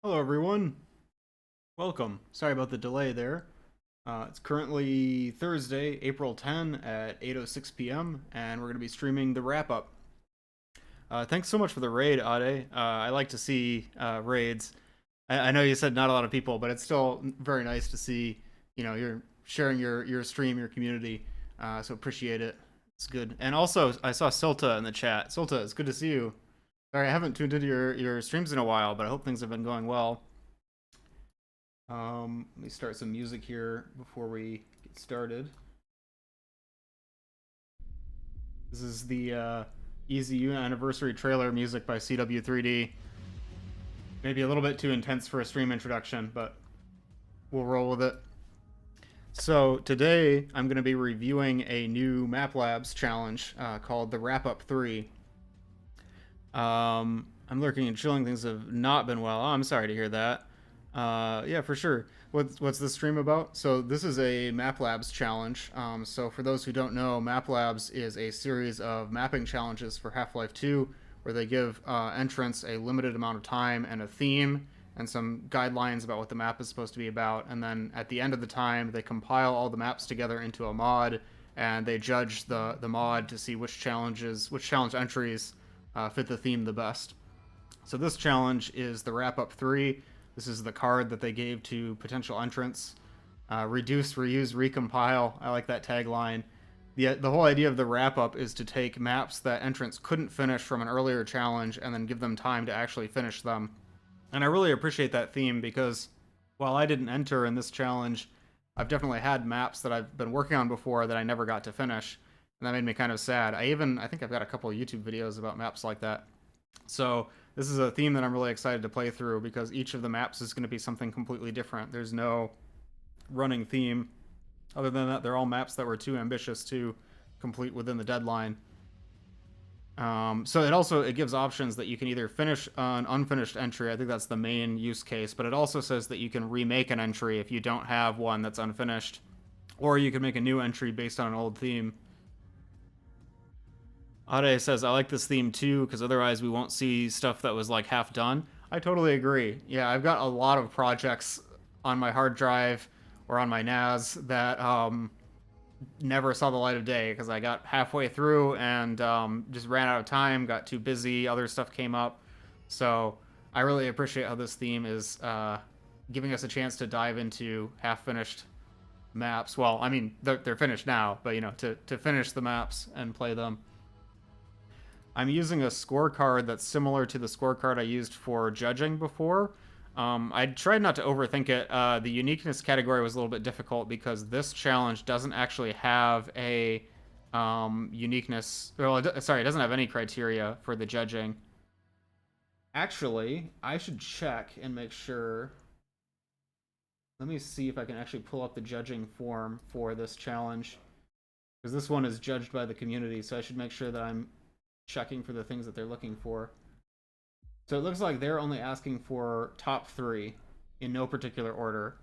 Hello, everyone. Welcome. Sorry about the delay there. It's currently Thursday, April 10 at 8:06 p.m., and we're going to be streaming the wrap up. Thanks so much for the raid, Ade. I like to see raids. I know you said not a lot of people, but it's still very nice to see. You're sharing your stream, your community. So appreciate it. It's good. And also, I saw Silta in the chat. Silta, it's good to see you. Sorry, I haven't tuned into your streams in a while, but I hope things have been going well. Let me start some music here before we get started. This is the EZU anniversary trailer music by CW3D. Maybe a little bit too intense for a stream introduction, but we'll roll with it. So today I'm going to be reviewing a new Map Labs challenge called the Wrap Up 3. I'm lurking and chilling. Things have not been well. Oh, I'm sorry to hear that. Yeah, for sure. What's this stream about? So this is a Map Labs challenge. So for those who don't know, Map Labs is a series of mapping challenges for Half-Life 2, where they give entrants a limited amount of time and a theme and some guidelines about what the map is supposed to be about. And then at the end of the time, they compile all the maps together into a mod, and they judge the mod to see which challenge entries fit the theme the best. So this challenge is the Wrap Up 3. This is the card that they gave to potential entrants. Reduce, reuse, recompile. I like that tagline. The whole idea of the wrap up is to take maps that entrants couldn't finish from an earlier challenge and then give them time to actually finish them. And I really appreciate that theme because while I didn't enter in this challenge, I've definitely had maps that I've been working on before that I never got to finish. And that made me kind of sad. I think I've got a couple of YouTube videos about maps like that. So this is a theme that I'm really excited to play through because each of the maps is going to be something completely different. There's no running theme. Other than that, they're all maps that were too ambitious to complete within the deadline. So it gives options that you can either finish an unfinished entry. I think that's the main use case, but it also says that you can remake an entry if you don't have one that's unfinished, or you can make a new entry based on an old theme. Ade says, I like this theme too, because otherwise we won't see stuff that was like half done. I totally agree. Yeah, I've got a lot of projects on my hard drive or on my NAS that never saw the light of day because I got halfway through and just ran out of time, got too busy, other stuff came up. So I really appreciate how this theme is giving us a chance to dive into half-finished maps. Well, I mean, they're finished now, but to finish the maps and play them. I'm using a scorecard that's similar to the scorecard I used for judging before. I tried not to overthink it. The uniqueness category was a little bit difficult because this challenge doesn't actually have a uniqueness. Well, it doesn't have any criteria for the judging. Actually, I should check and make sure. Let me see if I can actually pull up the judging form for this challenge. Because this one is judged by the community, so I should make sure that I'm checking for the things that they're looking for. So it looks like they're only asking for top 3 in no particular order.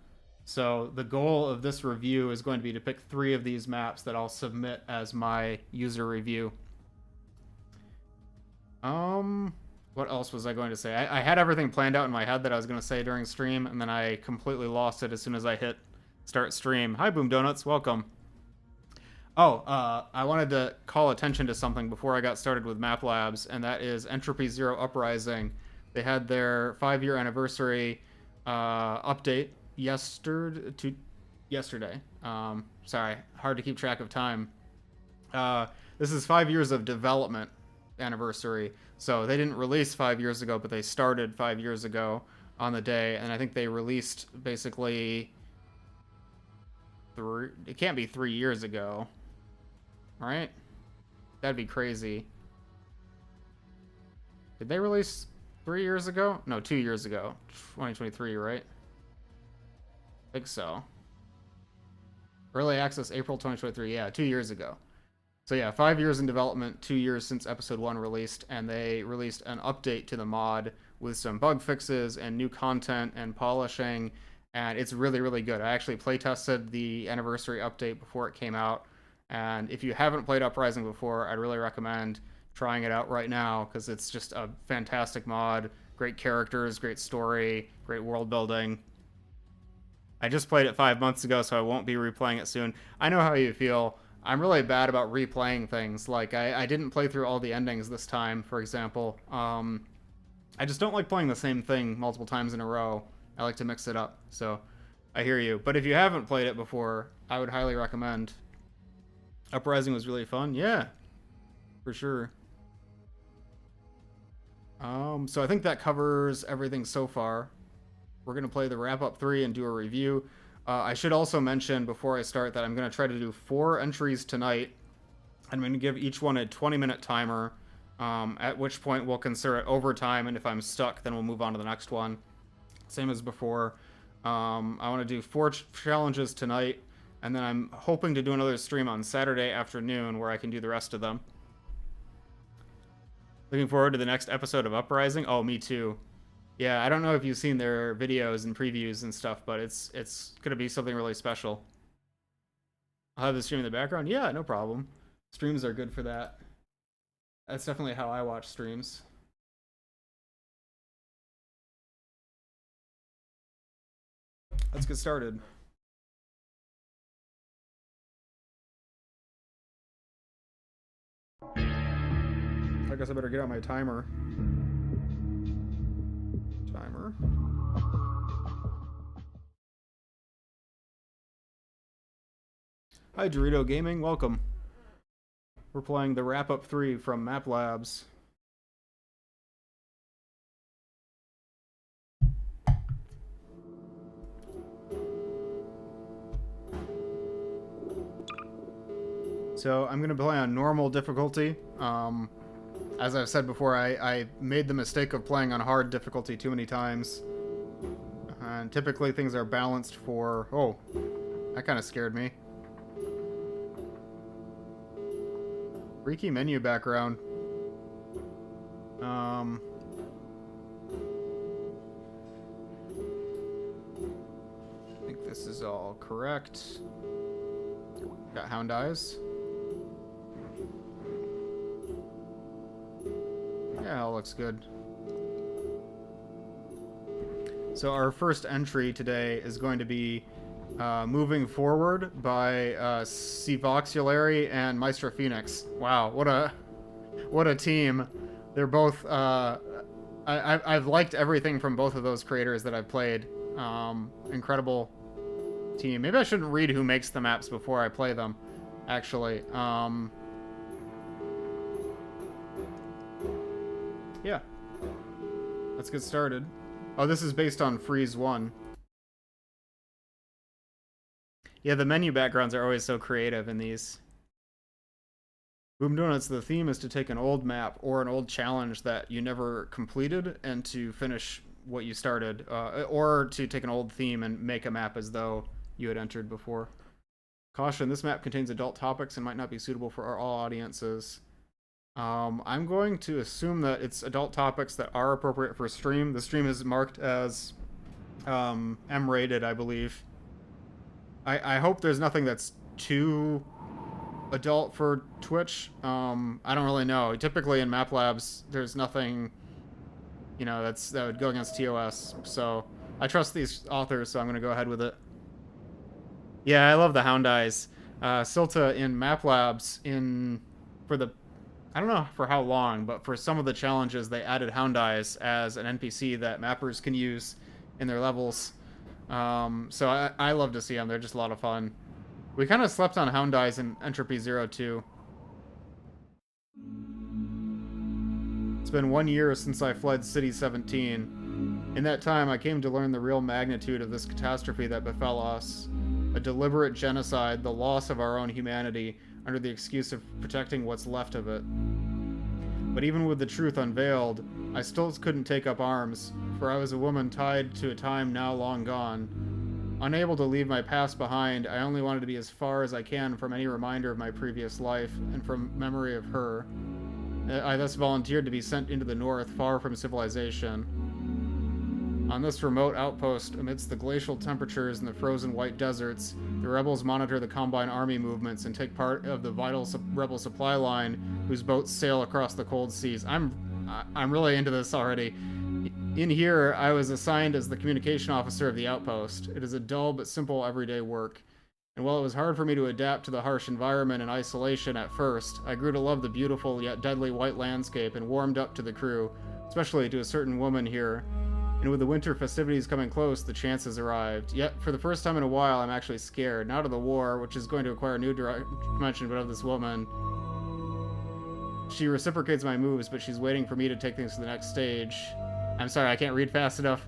So the goal of this review is going to be to pick 3 of these maps that I'll submit as my user review. What else was I going to say? I had everything planned out in my head that I was going to say during stream, and then I completely lost it as soon as I hit start stream. Hi, Boom Donuts. Welcome. Oh, I wanted to call attention to something before I got started with Map Labs, and that is Entropy Zero Uprising. They had their 5-year anniversary update yesterday. Sorry, hard to keep track of time. This is 5 years of development anniversary. So they didn't release 5 years ago, but they started 5 years ago on the day, and I think they released basically it can't be 3 years ago. Right? That'd be crazy. Did they release 3 years ago? No, 2 years ago. 2023, right? I think so. Early access April 2023. Yeah, 2 years ago. So yeah, 5 years in development, 2 years since episode 1 released, and they released an update to the mod with some bug fixes and new content and polishing, and it's really, really good. I actually playtested the anniversary update before it came out. And if you haven't played Uprising before, I'd really recommend trying it out right now because it's just a fantastic mod. Great characters, great story, great world building. I just played it 5 months ago, so I won't be replaying it soon. I know how you feel. I'm really bad about replaying things. Like, I didn't play through all the endings this time, for example. I just don't like playing the same thing multiple times in a row. I like to mix it up, so I hear you. But if you haven't played it before, I would highly recommend. Uprising was really fun. Yeah, for sure. So I think that covers everything so far. We're going to play the wrap-up 3 and do a review. I should also mention before I start that I'm going to try to do 4 entries tonight. I'm going to give each one a 20-minute timer, at which point we'll consider it overtime, and if I'm stuck, then we'll move on to the next one. Same as before. I want to do 4 challenges tonight, and then I'm hoping to do another stream on Saturday afternoon where I can do the rest of them. Looking forward to the next episode of Uprising. Oh, me too. Yeah, I don't know if you've seen their videos and previews and stuff, but it's going to be something really special. I'll have the stream in the background. Yeah, no problem. Streams are good for that. That's definitely how I watch streams. Let's get started. I guess I better get out my timer. Hi, Dorito Gaming. Welcome. We're playing the wrap-up 3 from Map Labs. So I'm going to play on normal difficulty. As I've said before, I made the mistake of playing on hard difficulty too many times. And typically things are balanced for... Oh, that kind of scared me. Freaky menu background. I think this is all correct. Got Hound Eyes. Yeah, all looks good. So our first entry today is going to be Moving Forward by Cvoxulary and Maestro Phoenix. Wow, what a team. They're both I've liked everything from both of those creators that I've played. Incredible team. Maybe I shouldn't read who makes the maps before I play them, actually. Yeah. Let's get started. Oh, this is based on Freeze 1. Yeah, the menu backgrounds are always so creative in these. Boom Donuts, the theme is to take an old map or an old challenge that you never completed and to finish what you started, or to take an old theme and make a map as though you had entered before. Caution, this map contains adult topics and might not be suitable for all audiences. I'm going to assume that it's adult topics that are appropriate for stream. The stream is marked as M-rated, I believe. I hope there's nothing that's too adult for Twitch. I don't really know. Typically in Map Labs, there's nothing, you know, that would go against TOS. So I trust these authors, so I'm going to go ahead with it. Yeah, I love the Hound Eyes. Silta in Map Labs, I don't know for how long, but for some of the challenges, they added Hound Eyes as an NPC that mappers can use in their levels. So I love to see them. They're just a lot of fun. We kind of slept on Hound Eyes in Entropy Zero too. It's been 1 year since I fled City 17. In that time, I came to learn the real magnitude of this catastrophe that befell us. A deliberate genocide, the loss of our own humanity, under the excuse of protecting what's left of it. But even with the truth unveiled, I still couldn't take up arms, for I was a woman tied to a time now long gone. Unable to leave my past behind, I only wanted to be as far as I can from any reminder of my previous life, and from memory of her. I thus volunteered to be sent into the north, far from civilization. On this remote outpost, amidst the glacial temperatures and the frozen white deserts, the rebels monitor the Combine army movements and take part of the vital rebel supply line whose boats sail across the cold seas. I'm really into this already. In here, I was assigned as the communication officer of the outpost. It is a dull but simple everyday work. And while it was hard for me to adapt to the harsh environment and isolation at first, I grew to love the beautiful yet deadly white landscape and warmed up to the crew, especially to a certain woman here. And with the winter festivities coming close, the chance has arrived. Yet, for the first time in a while, I'm actually scared. Not of the war, which is going to acquire a new dimension, but of this woman. She reciprocates my moves, but she's waiting for me to take things to the next stage. I'm sorry, I can't read fast enough.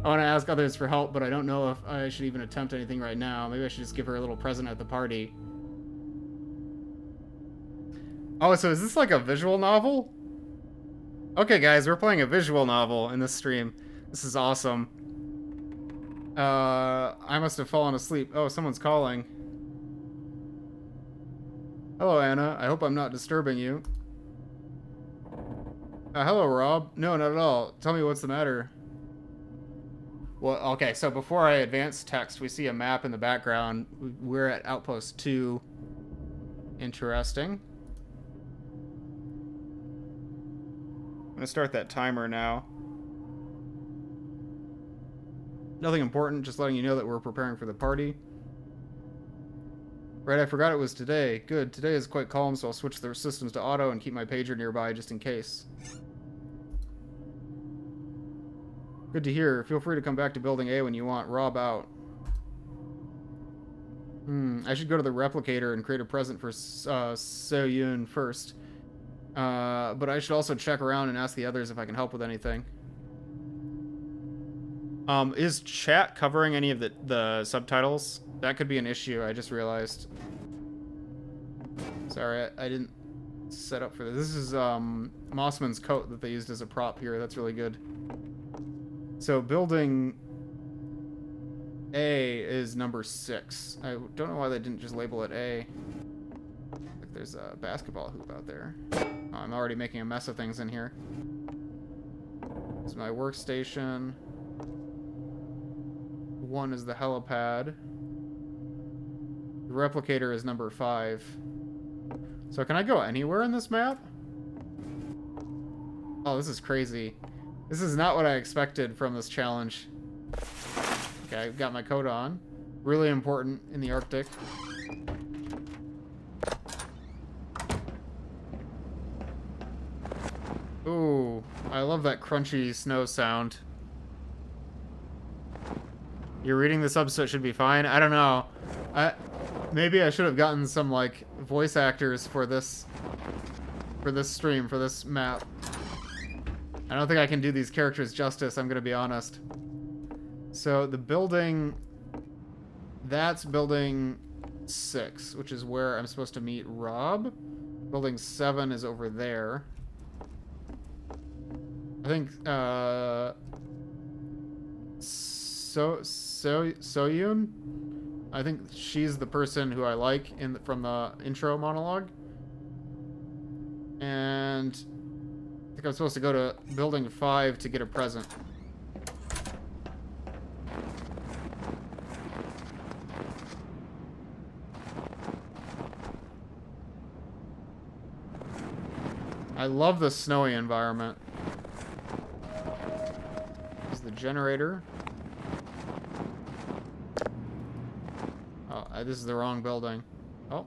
I want to ask others for help, but I don't know if I should even attempt anything right now. Maybe I should just give her a little present at the party. Oh, so is this like a visual novel? Okay, guys, we're playing a visual novel in this stream. This is awesome. I must have fallen asleep. Oh, someone's calling. Hello, Anna. I hope I'm not disturbing you. Hello, Rob. No, not at all. Tell me what's the matter. Well, okay, so before I advance text, we see a map in the background. We're at Outpost 2. Interesting. I'm gonna start that timer now. Nothing important, just letting you know that we're preparing for the party. Right, I forgot it was today. Good, today is quite calm, so I'll switch the systems to auto and keep my pager nearby just in case. Good to hear. Feel free to come back to Building A when you want. Rob out. I should go to the replicator and create a present for So-Yoon first. But I should also check around and ask the others if I can help with anything. Is chat covering any of the subtitles? That could be an issue, I just realized. Sorry, I didn't set up for this. This is Mossman's coat that they used as a prop here. That's really good. So building A is number 6. I don't know why they didn't just label it A. Like there's a basketball hoop out there. Oh, I'm already making a mess of things in here. This is my workstation. 1 is the helipad. The replicator is number 5. So can I go anywhere in this map? Oh, this is crazy. This is not what I expected from this challenge. Okay, I've got my coat on. Really important in the Arctic. Ooh, I love that crunchy snow sound. You're reading the sub, so it should be fine. I don't know. Maybe I should have gotten some like voice actors for this stream, for this map. I don't think I can do these characters justice, I'm gonna be honest. So the building, that's building 6, which is where I'm supposed to meet Rob. Building 7 is over there. I think So-Yoon? I think she's the person who I like from the intro monologue. And I think I'm supposed to go to building 5 to get a present. I love the snowy environment. This is the generator. Oh, this is the wrong building. Oh,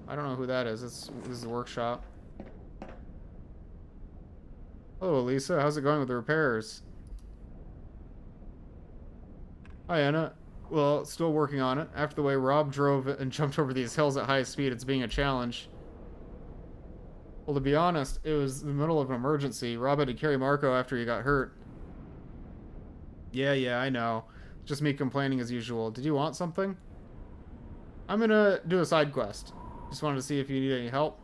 I don't know who that is. This is the workshop. Hello, Elisa. How's it going with the repairs? Hi, Anna. Well, still working on it. After the way Rob drove and jumped over these hills at high speed, it's being a challenge. Well, to be honest, it was the middle of an emergency. Rob had to carry Marco after he got hurt. Yeah, I know. Just me complaining as usual. Did you want something? I'm gonna do a side quest. Just wanted to see if you need any help.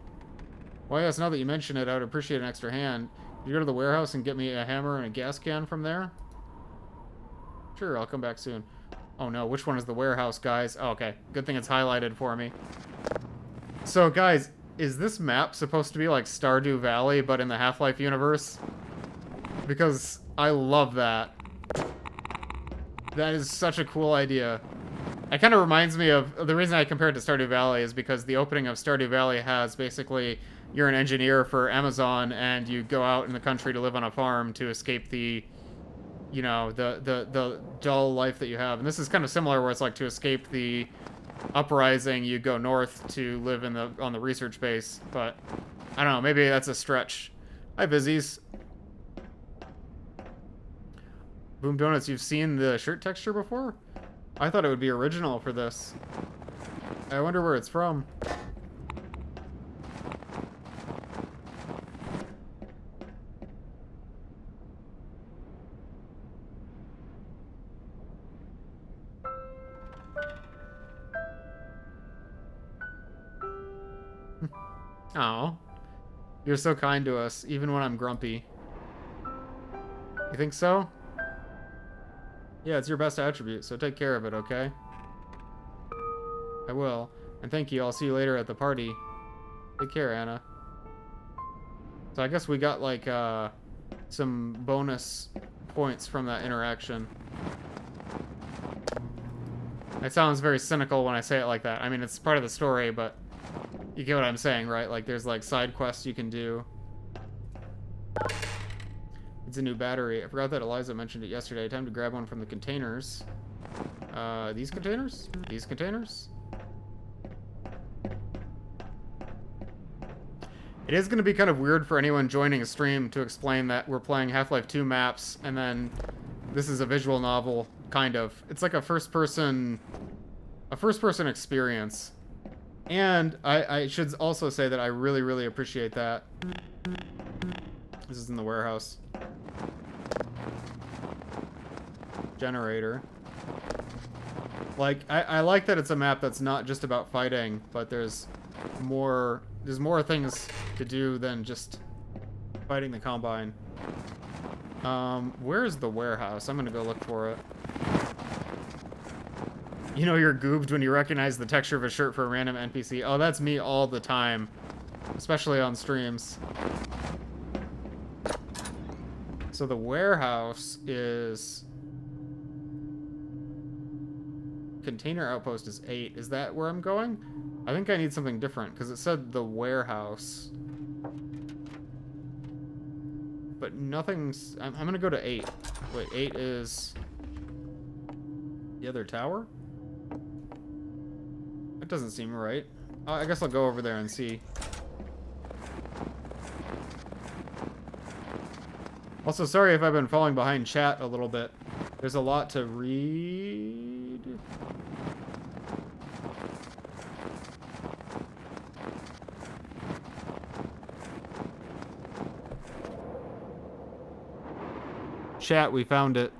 Well, yes, now that you mention it, I would appreciate an extra hand. Could you go to the warehouse and get me a hammer and a gas can from there? Sure, I'll come back soon. Oh no, which one is the warehouse, guys? Oh, okay, good thing it's highlighted for me. So, guys, is this map supposed to be like Stardew Valley, but in the Half-Life universe? Because I love that. That is such a cool idea. It kind of reminds me of... The reason I compare it to Stardew Valley is because the opening of Stardew Valley has basically... You're an engineer for Amazon, and you go out in the country to live on a farm to escape the... You know, the dull life that you have. And this is kind of similar, where it's like to escape the uprising, you go north to live in on the research base. But, I don't know, maybe that's a stretch. Hi, Vizzies. Boom Donuts, you've seen the shirt texture before? I thought it would be original for this. I wonder where it's from. Oh, you're so kind to us, even when I'm grumpy. You think so? Yeah, it's your best attribute, so take care of it, okay? I will. And thank you, I'll see you later at the party. Take care, Anna. So I guess we got, like, some bonus points from that interaction. It sounds very cynical when I say it like that. I mean, it's part of the story, but... You get what I'm saying, right? Like, there's, like, side quests you can do. It's a new battery. I forgot that Eliza mentioned it yesterday. Time to grab one from the containers. These containers? These containers? It is going to be kind of weird for anyone joining a stream to explain that we're playing Half-Life 2 maps, and then this is a visual novel, kind of. It's like a first-person experience. And I should also say that I really, really appreciate that. This is in the warehouse. Generator. Like, I like that it's a map that's not just about fighting, but there's more things to do than just fighting the Combine. Where's the warehouse? I'm gonna go look for it. You know you're goobed when you recognize the texture of a shirt for a random NPC. Oh, that's me all the time. Especially on streams. So the warehouse is... Container outpost is 8. Is that where I'm going? I think I need something different, because it said the warehouse. But nothing's... I'm gonna go to 8. Wait, 8 is... The other tower? That doesn't seem right. I guess I'll go over there and see. Also, sorry if I've been falling behind chat a little bit. There's a lot to read. Chat, we found it.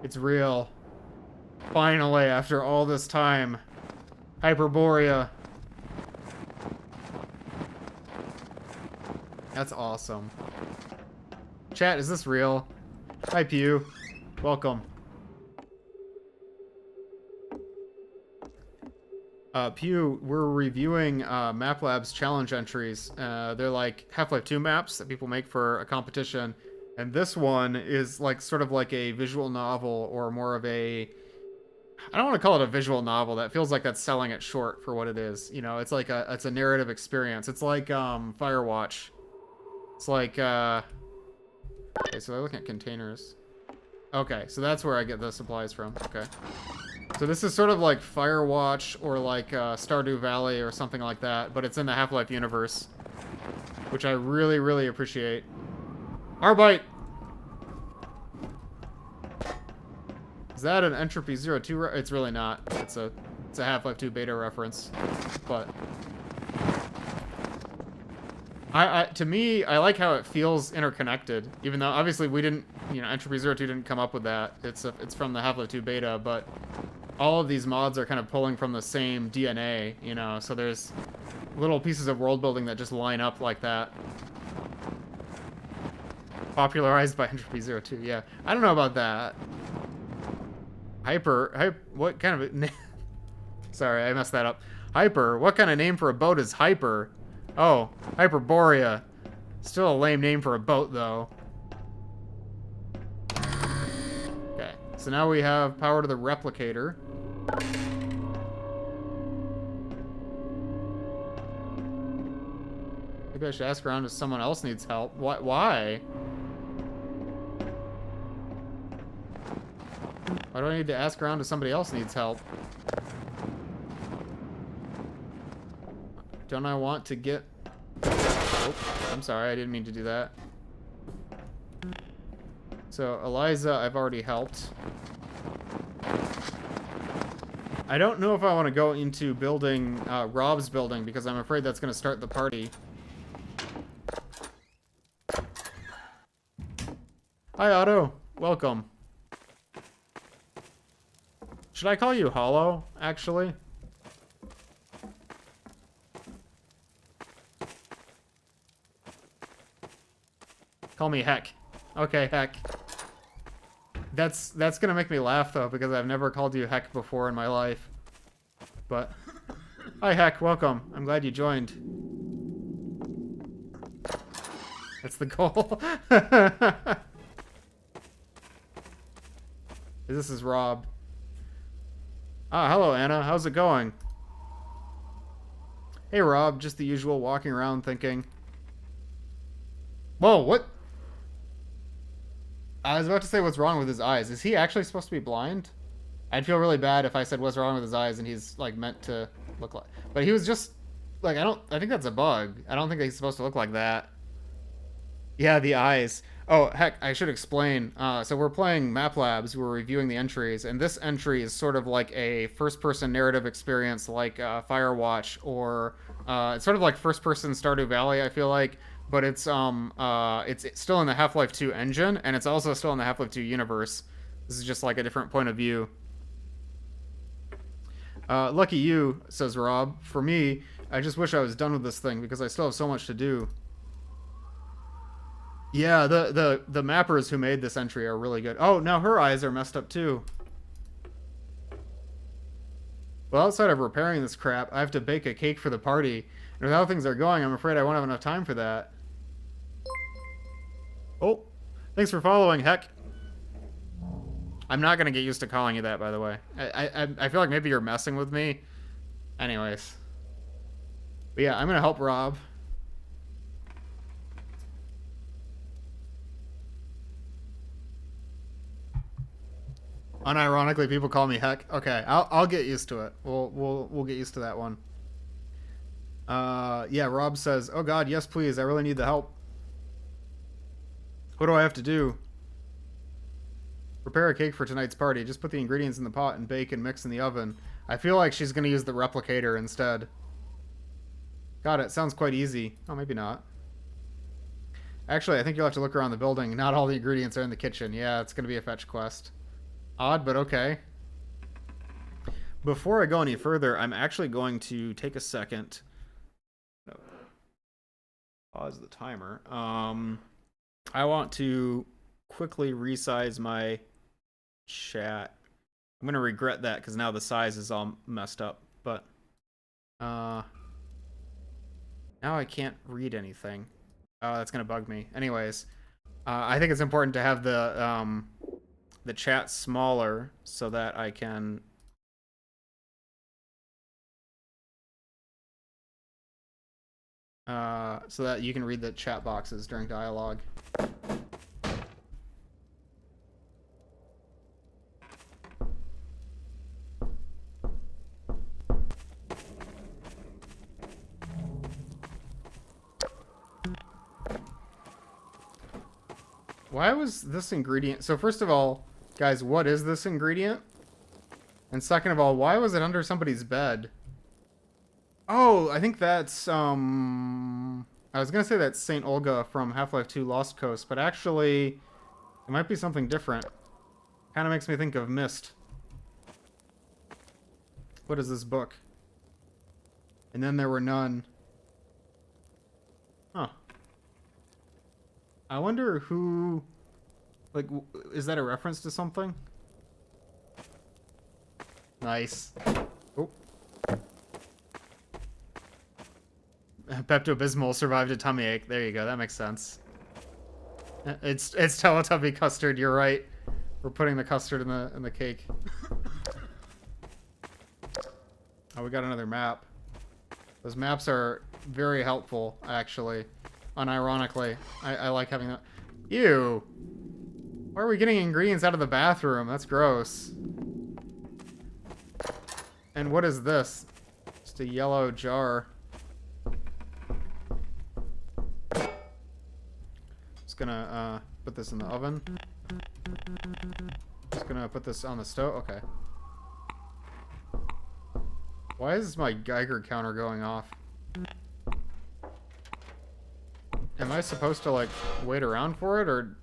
It's real. Finally, after all this time. Hyperborea. That's awesome. Chat, is this real? Hi, Pew. Welcome. Pew, we're reviewing MapLab's challenge entries. They're like Half-Life 2 maps that people make for a competition. And this one is like sort of like a visual novel, or more of a... I don't want to call it a visual novel. That feels like that's selling it short for what it is. You know, it's like it's a narrative experience. It's like Firewatch. It's like okay, so they're looking at containers. Okay, so that's where I get the supplies from. Okay. So this is sort of like Firewatch or like Stardew Valley or something like that, but it's in the Half-Life universe, which I really, really appreciate. Arbite! Is that an Entropy 02? It's really not. It's a Half-Life 2 beta reference, but to me, I like how it feels interconnected, even though obviously we didn't, you know, Entropy 02 didn't come up with that. It's from the Half-Life 2 beta, but all of these mods are kind of pulling from the same DNA, you know, so there's little pieces of world building that just line up like that. Popularized by Entropy 02, yeah. I don't know about that. What kind of a Sorry, I messed that up. Hyper, what kind of name for a boat is Hyper? Oh, Hyperborea. Still a lame name for a boat, though. Okay, So now we have power to the replicator. Maybe I should ask around if someone else needs help. Why? Why do I need to ask around if somebody else needs help? Don't I want to get... Oh, I'm sorry, I didn't mean to do that. So, Eliza, I've already helped. I don't know if I want to go into building, Rob's building, because I'm afraid that's going to start the party. Hi, Otto. Welcome. Should I call you Hollow, actually? Call me Heck. Okay, Heck. That's gonna make me laugh, though, because I've never called you Heck before in my life. But... Hi, Heck. Welcome. I'm glad you joined. That's the goal. This is Rob. Ah, hello, Anna. How's it going? Hey, Rob. Just the usual, walking around thinking. Whoa, what? I was about to say what's wrong with his eyes. Is he actually supposed to be blind? I'd feel really bad if I said what's wrong with his eyes and he's, like, meant to look like... But he was just... Like, I think that's a bug. I don't think he's supposed to look like that. Yeah, the eyes. Oh, heck, I should explain. So we're playing Map Labs, we're reviewing the entries, and this entry is sort of like a first-person narrative experience like Firewatch, or it's sort of like first-person Stardew Valley, I feel like, but it's still in the Half-Life 2 engine, and it's also still in the Half-Life 2 universe. This is just like a different point of view. Lucky you, says Rob. For me, I just wish I was done with this thing, because I still have so much to do. Yeah, the mappers who made this entry are really good. Oh, now her eyes are messed up too. Well, outside of repairing this crap, I have to bake a cake for the party. And with how things are going, I'm afraid I won't have enough time for that. Oh, thanks for following, Heck. I'm not going to get used to calling you that, by the way. I feel like maybe you're messing with me. Anyways. But yeah, I'm going to help Rob. Unironically, people call me Heck. Okay, I'll get used to it. We'll get used to that one. Yeah, Rob says, "Oh God, yes, please. I really need the help. What do I have to do? Prepare a cake for tonight's party. Just put the ingredients in the pot and bake and mix in the oven." I feel like she's gonna use the replicator instead. God, it sounds quite easy. Oh, maybe not. Actually, I think you'll have to look around the building. Not all the ingredients are in the kitchen. Yeah, it's gonna be a fetch quest. Odd, but okay. Before I go any further, I'm actually going to take a second. No. Pause the timer. I want to quickly resize my chat. I'm going to regret that because now the size is all messed up. But now I can't read anything. Oh, that's going to bug me. Anyways, I think it's important to have the chat smaller so that I can so that you can read the chat boxes during dialogue. Why was this ingredient... So first of all, guys, what is this ingredient? And second of all, why was it under somebody's bed? Oh, I think that's, I was gonna say that's St. Olga from Half-Life 2 Lost Coast, but actually, it might be something different. Kinda makes me think of Myst. What is this book? And then there were none. Huh. I wonder who... Like, is that a reference to something? Nice. Oh. Pepto-Bismol survived a tummy ache. There you go. That makes sense. It's Teletubby custard. You're right. We're putting the custard in the cake. Oh, we got another map. Those maps are very helpful, actually. Unironically. I like having that. Ew. Why are we getting ingredients out of the bathroom? That's gross. And what is this? Just a yellow jar. Just gonna put this in the oven. Just gonna put this on the stove. Okay. Why is my Geiger counter going off? Am I supposed to, like, wait around for it, or...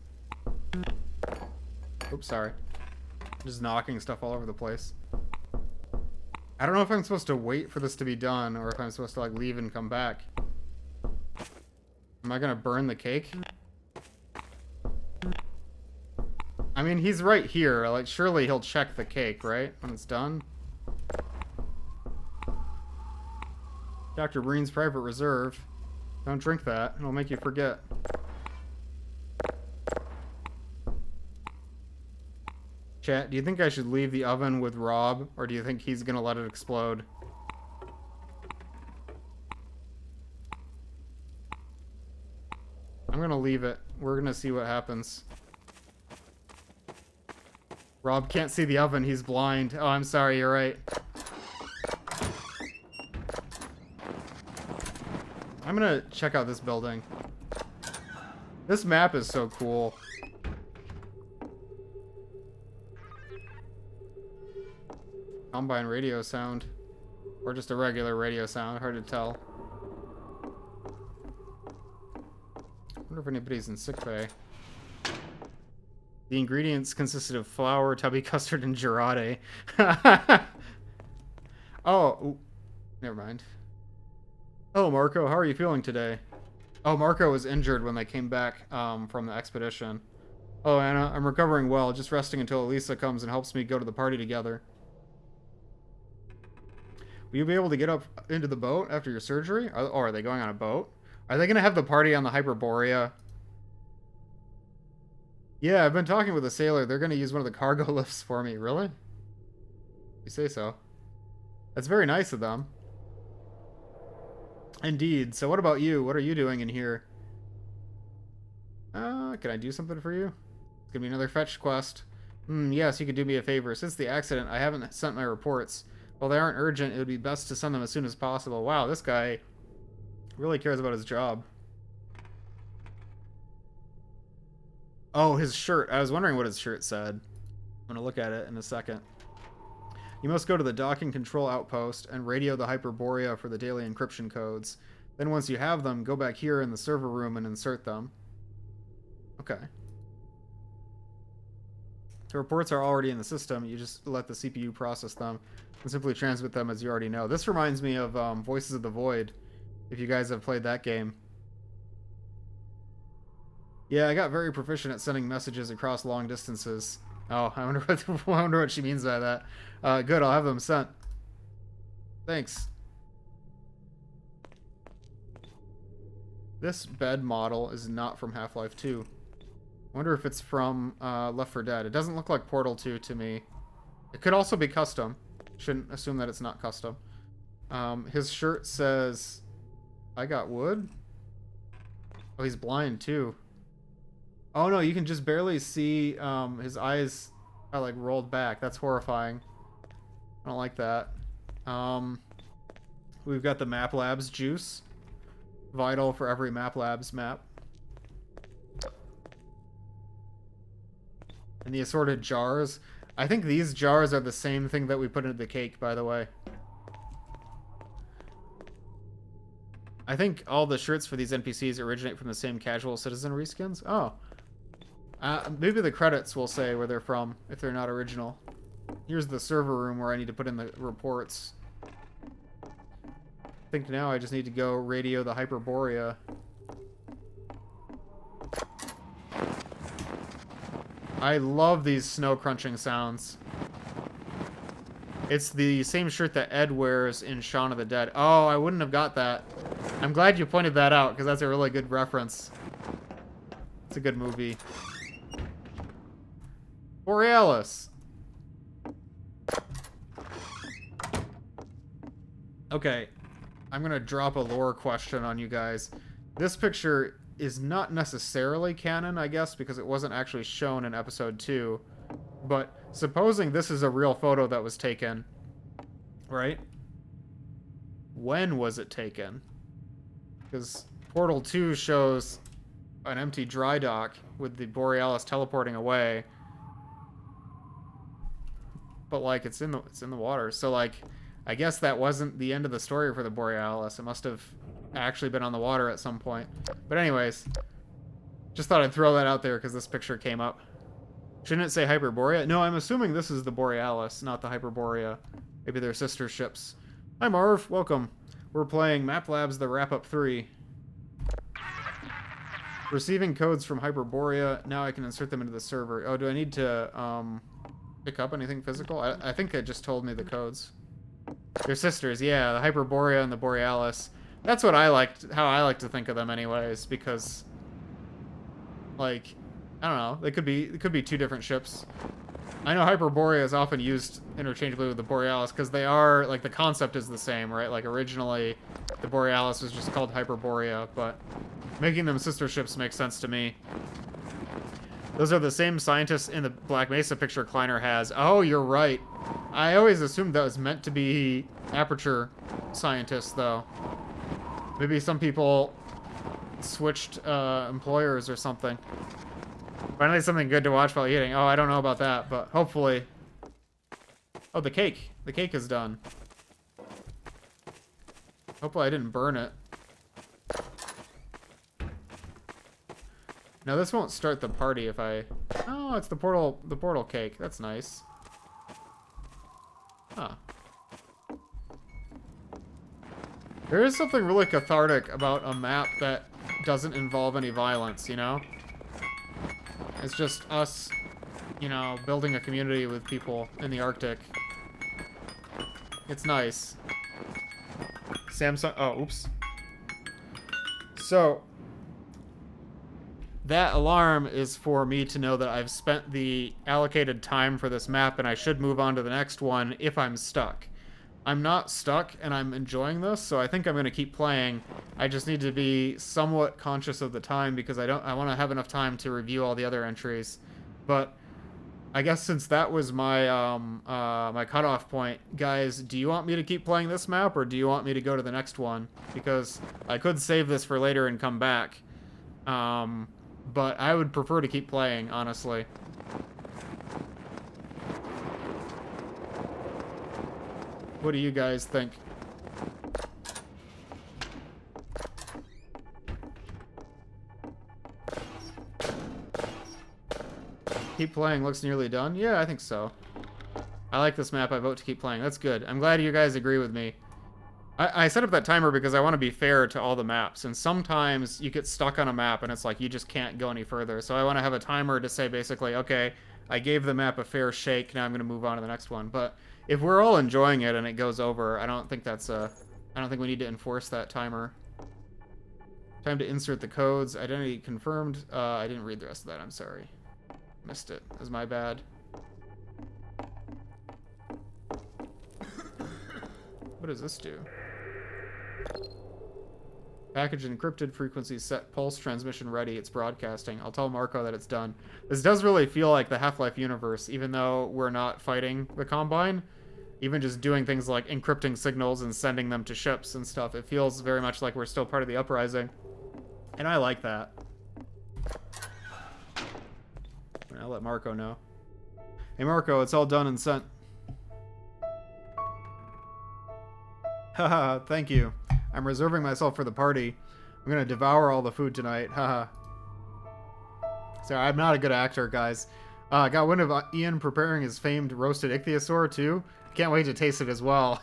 Oops, sorry. Just knocking stuff all over the place. I don't know if I'm supposed to wait for this to be done, or if I'm supposed to, like, leave and come back. Am I gonna burn the cake? I mean, he's right here. Like, surely he'll check the cake, right? When it's done? Dr. Breen's Private Reserve. Don't drink that. It'll make you forget. Chat, do you think I should leave the oven with Rob, or do you think he's gonna let it explode? I'm gonna leave it. We're gonna see what happens. Rob can't see the oven. He's blind. Oh, I'm sorry. You're right. I'm gonna check out this building. This map is so cool. Combine radio sound. Or just a regular radio sound. Hard to tell. I wonder if anybody's in sickbay. The ingredients consisted of flour, tubby custard, and girardi. Oh, ooh, never mind. Oh, Marco, how are you feeling today? Oh, Marco was injured when they came back from the expedition. Oh, Anna, I'm recovering well, just resting until Elisa comes and helps me go to the party together. Will you be able to get up into the boat after your surgery? Or are they going on a boat? Are they going to have the party on the Hyperborea? Yeah, I've been talking with a sailor. They're going to use one of the cargo lifts for me. Really? You say so. That's very nice of them. Indeed. So what about you? What are you doing in here? Can I do something for you? It's gonna be another fetch quest. Yes, you could do me a favor. Since the accident, I haven't sent my reports. While they aren't urgent, it would be best to send them as soon as possible. Wow, this guy really cares about his job. Oh, his shirt. I was wondering what his shirt said. I'm gonna look at it in a second. You must go to the docking control outpost and radio the Hyperborea for the daily encryption codes. Then once you have them, go back here in the server room and insert them. Okay. The reports are already in the system. You just let the CPU process them and simply transmit them as you already know. This reminds me of Voices of the Void, if you guys have played that game. Yeah, I got very proficient at sending messages across long distances. Oh, I wonder what she means by that. Good, I'll have them sent. Thanks. This bed model is not from Half-Life 2. I wonder if it's from Left 4 Dead. It doesn't look like Portal 2 to me. It could also be custom. Shouldn't assume that it's not custom. His shirt says, I got wood? Oh, he's blind too. Oh no, you can just barely see his eyes are like rolled back. That's horrifying. I don't like that. We've got the Map Labs juice. Vital for every Map Labs map. And the assorted jars. I think these jars are the same thing that we put into the cake, by the way. I think all the shirts for these NPCs originate from the same casual citizen reskins. Oh. Maybe the credits will say where they're from, if they're not original. Here's the server room where I need to put in the reports. I think now I just need to go radio the Hyperborea. I love these snow crunching sounds. It's the same shirt that Ed wears in Shaun of the Dead. Oh, I wouldn't have got that. I'm glad you pointed that out, because that's a really good reference. It's a good movie. Borealis! Okay, I'm gonna drop a lore question on you guys. This picture is not necessarily canon, I guess, because it wasn't actually shown in episode 2. But supposing this is a real photo that was taken, right? When was it taken? Because Portal 2 shows an empty dry dock with the Borealis teleporting away. But like it's in the water. So like I guess that wasn't the end of the story for the Borealis. It must have actually been on the water at some point. But anyways, just thought I'd throw that out there because this picture came up. Shouldn't it say Hyperborea? No, I'm assuming this is the Borealis, not the Hyperborea. Maybe they're sister ships. Hi Marv, welcome. We're playing Map Labs The Wrap-Up 3. Receiving codes from Hyperborea. Now I can insert them into the server. Oh, do I need to pick up anything physical? I think it just told me the codes. They're sisters, yeah, the Hyperborea and the Borealis. That's what how I like to think of them anyways, because like I don't know, it could be two different ships. I know Hyperborea is often used interchangeably with the Borealis because they are, like, the concept is the same, right? Like, originally, the Borealis was just called Hyperborea, but making them sister ships makes sense to me. Those are the same scientists in the Black Mesa picture Kleiner has. Oh, you're right. I always assumed that was meant to be Aperture scientists, though. Maybe some people switched employers or something. Finally something good to watch while eating. Oh, I don't know about that, but hopefully... Oh, the cake. The cake is done. Hopefully I didn't burn it. Now this won't start the party if I... Oh, it's the portal cake. That's nice. Huh. There is something really cathartic about a map that doesn't involve any violence, you know? It's just us, you know, building a community with people in the Arctic. It's nice. Samsung... Oh, oops. So, that alarm is for me to know that I've spent the allocated time for this map and I should move on to the next one if I'm stuck. I'm not stuck and I'm enjoying this, so I think I'm going to keep playing. I just need to be somewhat conscious of the time because I want to have enough time to review all the other entries. But I guess since that was my my cutoff point, guys, do you want me to keep playing this map or do you want me to go to the next one? Because I could save this for later and come back. But I would prefer to keep playing, honestly. What do you guys think? Keep playing, looks nearly done. Yeah, I think so. I like this map. I vote to keep playing. That's good. I'm glad you guys agree with me. I set up that timer because I want to be fair to all the maps. And sometimes you get stuck on a map and it's like you just can't go any further. So I want to have a timer to say basically, okay, I gave the map a fair shake. Now I'm going to move on to the next one. But if we're all enjoying it and it goes over, I don't think we need to enforce that timer. Time to insert the codes. Identity confirmed. I didn't read the rest of that. I'm sorry. Missed it. That's my bad. What does this do? Package encrypted, frequency set, pulse transmission ready, it's broadcasting. I'll tell Marco that it's done. This does really feel like the Half-Life universe, even though we're not fighting the Combine. Even just doing things like encrypting signals and sending them to ships and stuff, it feels very much like we're still part of the Uprising. And I like that. I'll let Marco know. Hey Marco, it's all done and sent. Haha, thank you. I'm reserving myself for the party. I'm gonna devour all the food tonight. Haha. Sorry, I'm not a good actor, guys. Got wind of Ian preparing his famed roasted ichthyosaur, too. Can't wait to taste it as well.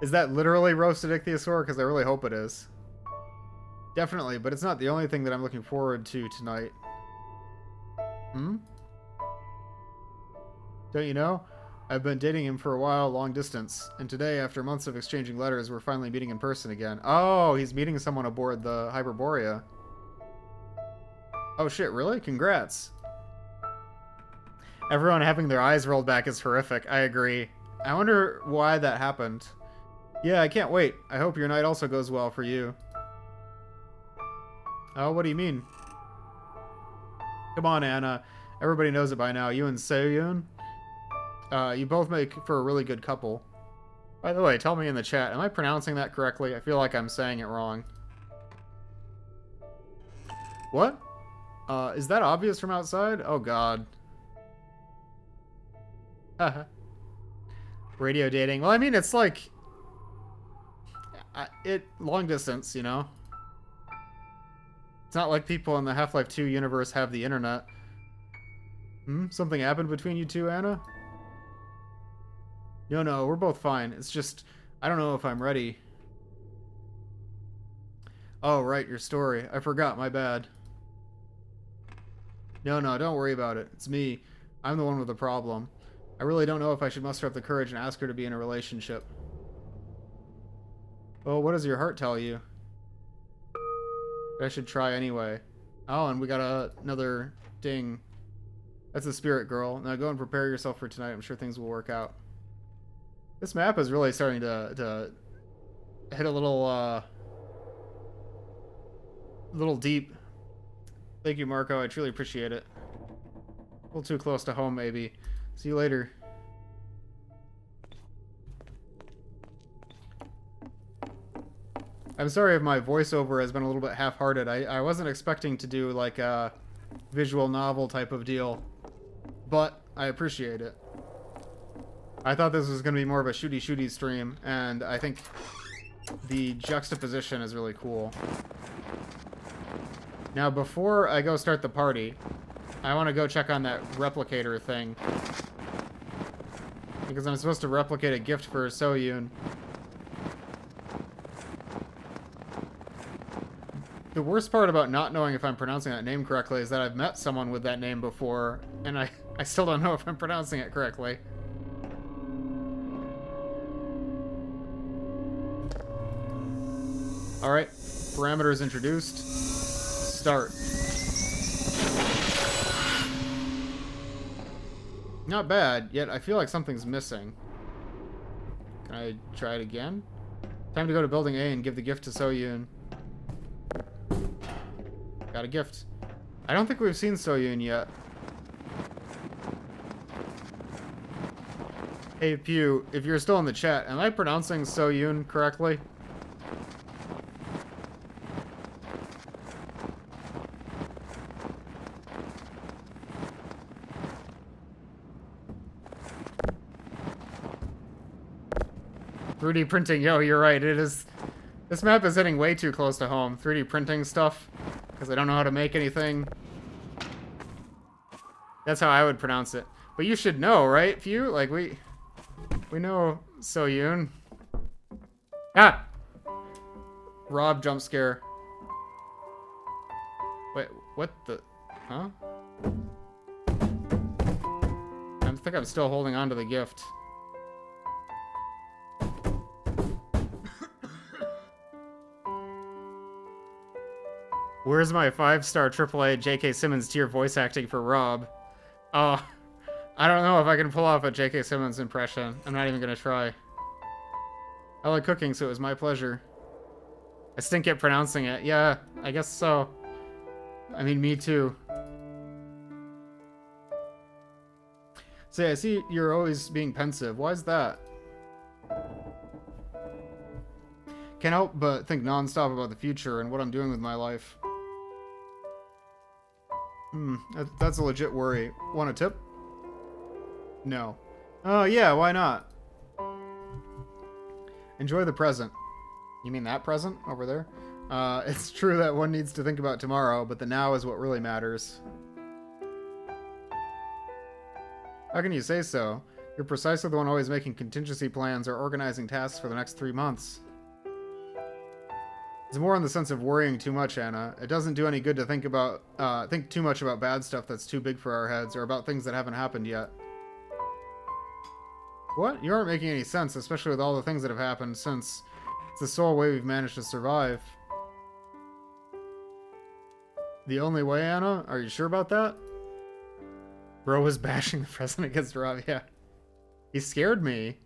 Is that literally roasted ichthyosaur? Because I really hope it is. Definitely, but it's not the only thing that I'm looking forward to tonight. Hmm? Don't you know? I've been dating him for a while, long distance. And today, after months of exchanging letters, we're finally meeting in person again. Oh, he's meeting someone aboard the Hyperborea. Oh shit, really? Congrats. Everyone having their eyes rolled back is horrific. I agree. I wonder why that happened. Yeah, I can't wait. I hope your night also goes well for you. Oh, what do you mean? Come on, Anna. Everybody knows it by now. You and Seoyun? You both make for a really good couple. By the way, tell me in the chat, am I pronouncing that correctly? I feel like I'm saying it wrong. What? Is that obvious from outside? Oh god. Haha. Radio dating. Well, I mean, it's like... long distance, you know? It's not like people in the Half-Life 2 universe have the internet. Something happened between you two, Anna? No, we're both fine. It's just, I don't know if I'm ready. Oh, right, your story. I forgot, my bad. No, don't worry about it. It's me. I'm the one with the problem. I really don't know if I should muster up the courage and ask her to be in a relationship. Well, what does your heart tell you? I should try anyway. Oh, and we got another ding. That's a spirit girl. Now go and prepare yourself for tonight. I'm sure things will work out. This map is really starting to hit a little deep. Thank you, Marco. I truly appreciate it. A little too close to home, maybe. See you later. I'm sorry if my voiceover has been a little bit half-hearted. I wasn't expecting to do like a visual novel type of deal, but I appreciate it. I thought this was going to be more of a shooty stream, and I think the juxtaposition is really cool. Now, before I go start the party, I want to go check on that replicator thing. Because I'm supposed to replicate a gift for Seoyun. The worst part about not knowing if I'm pronouncing that name correctly is that I've met someone with that name before, and I still don't know if I'm pronouncing it correctly. Alright, parameters introduced. Start. Not bad, yet I feel like something's missing. Can I try it again? Time to go to building A and give the gift to Seoyun. Got a gift. I don't think we've seen Seoyun yet. Hey Pew, if you're still in the chat, am I pronouncing Seoyun correctly? "3D printing, yo, you're right, it is... This map is hitting way too close to home. 3D printing stuff, because I don't know how to make anything. That's how I would pronounce it. But you should know, right, Pew? Like, we know Seoyun. Ah! Rob jump scare. Wait, what the... Huh? I think I'm still holding on to the gift. Where's my 5-star AAA J.K. Simmons tier voice acting for Rob? Oh, I don't know if I can pull off a J.K. Simmons impression. I'm not even gonna try. I like cooking, so it was my pleasure. I stink at pronouncing it. Yeah, I guess so. I mean, me too. So yeah, I see you're always being pensive. Why is that? Can't help but think non-stop about the future and what I'm doing with my life. That's a legit worry. Want a tip? No. Oh, yeah, why not? Enjoy the present. You mean that present over there? It's true that one needs to think about tomorrow, but the now is what really matters. How can you say so? You're precisely the one always making contingency plans or organizing tasks for the next 3 months. It's more in the sense of worrying too much, Anna. It doesn't do any good to think too much about bad stuff that's too big for our heads, or about things that haven't happened yet. What? You aren't making any sense, especially with all the things that have happened since. It's the sole way we've managed to survive. The only way, Anna? Are you sure about that? Bro was bashing the president against Rob. Yeah. He scared me.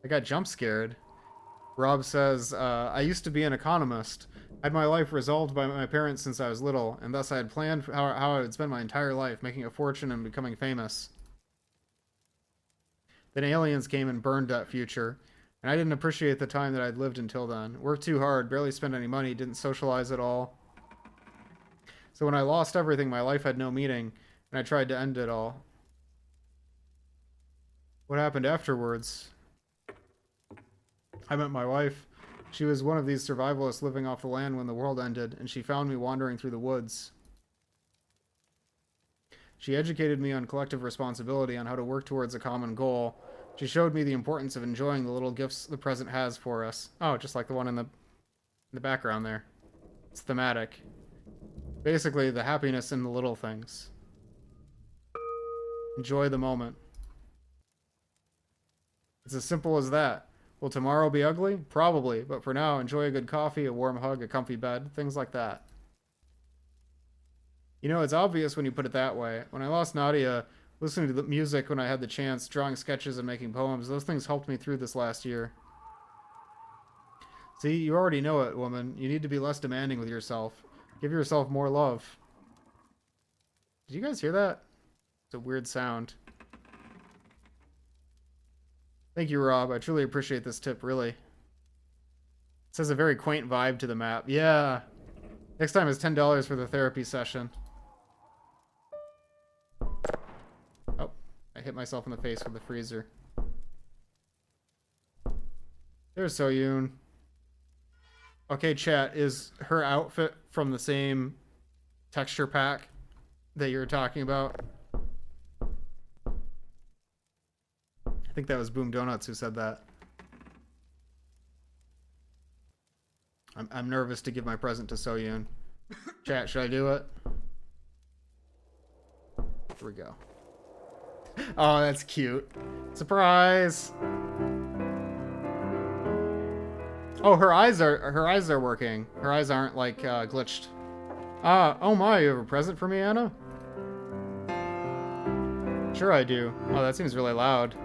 I got jump scared. Rob says, I used to be an economist. I had my life resolved by my parents since I was little, and thus I had planned how I would spend my entire life, making a fortune and becoming famous. Then aliens came and burned that future, and I didn't appreciate the time that I'd lived until then. Worked too hard, barely spent any money, didn't socialize at all. So when I lost everything, my life had no meaning, and I tried to end it all. What happened afterwards? I met my wife. She was one of these survivalists living off the land when the world ended, and she found me wandering through the woods. She educated me on collective responsibility, on how to work towards a common goal. She showed me the importance of enjoying the little gifts the present has for us. Oh, just like the one in the background there. It's thematic. Basically, the happiness in the little things. Enjoy the moment. It's as simple as that. Will tomorrow be ugly? Probably, but for now, enjoy a good coffee, a warm hug, a comfy bed, things like that. You know, it's obvious when you put it that way. When I lost Nadia, listening to the music when I had the chance, drawing sketches and making poems, those things helped me through this last year. See, you already know it, woman. You need to be less demanding with yourself. Give yourself more love. Did you guys hear that? It's a weird sound. Thank you, Rob. I truly appreciate this tip, really. It says a very quaint vibe to the map. Yeah. Next time is $10 for the therapy session. Oh, I hit myself in the face with the freezer. There's Soyun. Okay, chat, is her outfit from the same texture pack that you were talking about? I think that was Boom Donuts who said that. I'm nervous to give my present to Soyun. Chat, should I do it? Here we go. Oh, that's cute. Surprise! Oh, her eyes are working. Her eyes aren't like glitched. Oh my, you have a present for me, Anna? Sure I do. Oh, that seems really loud.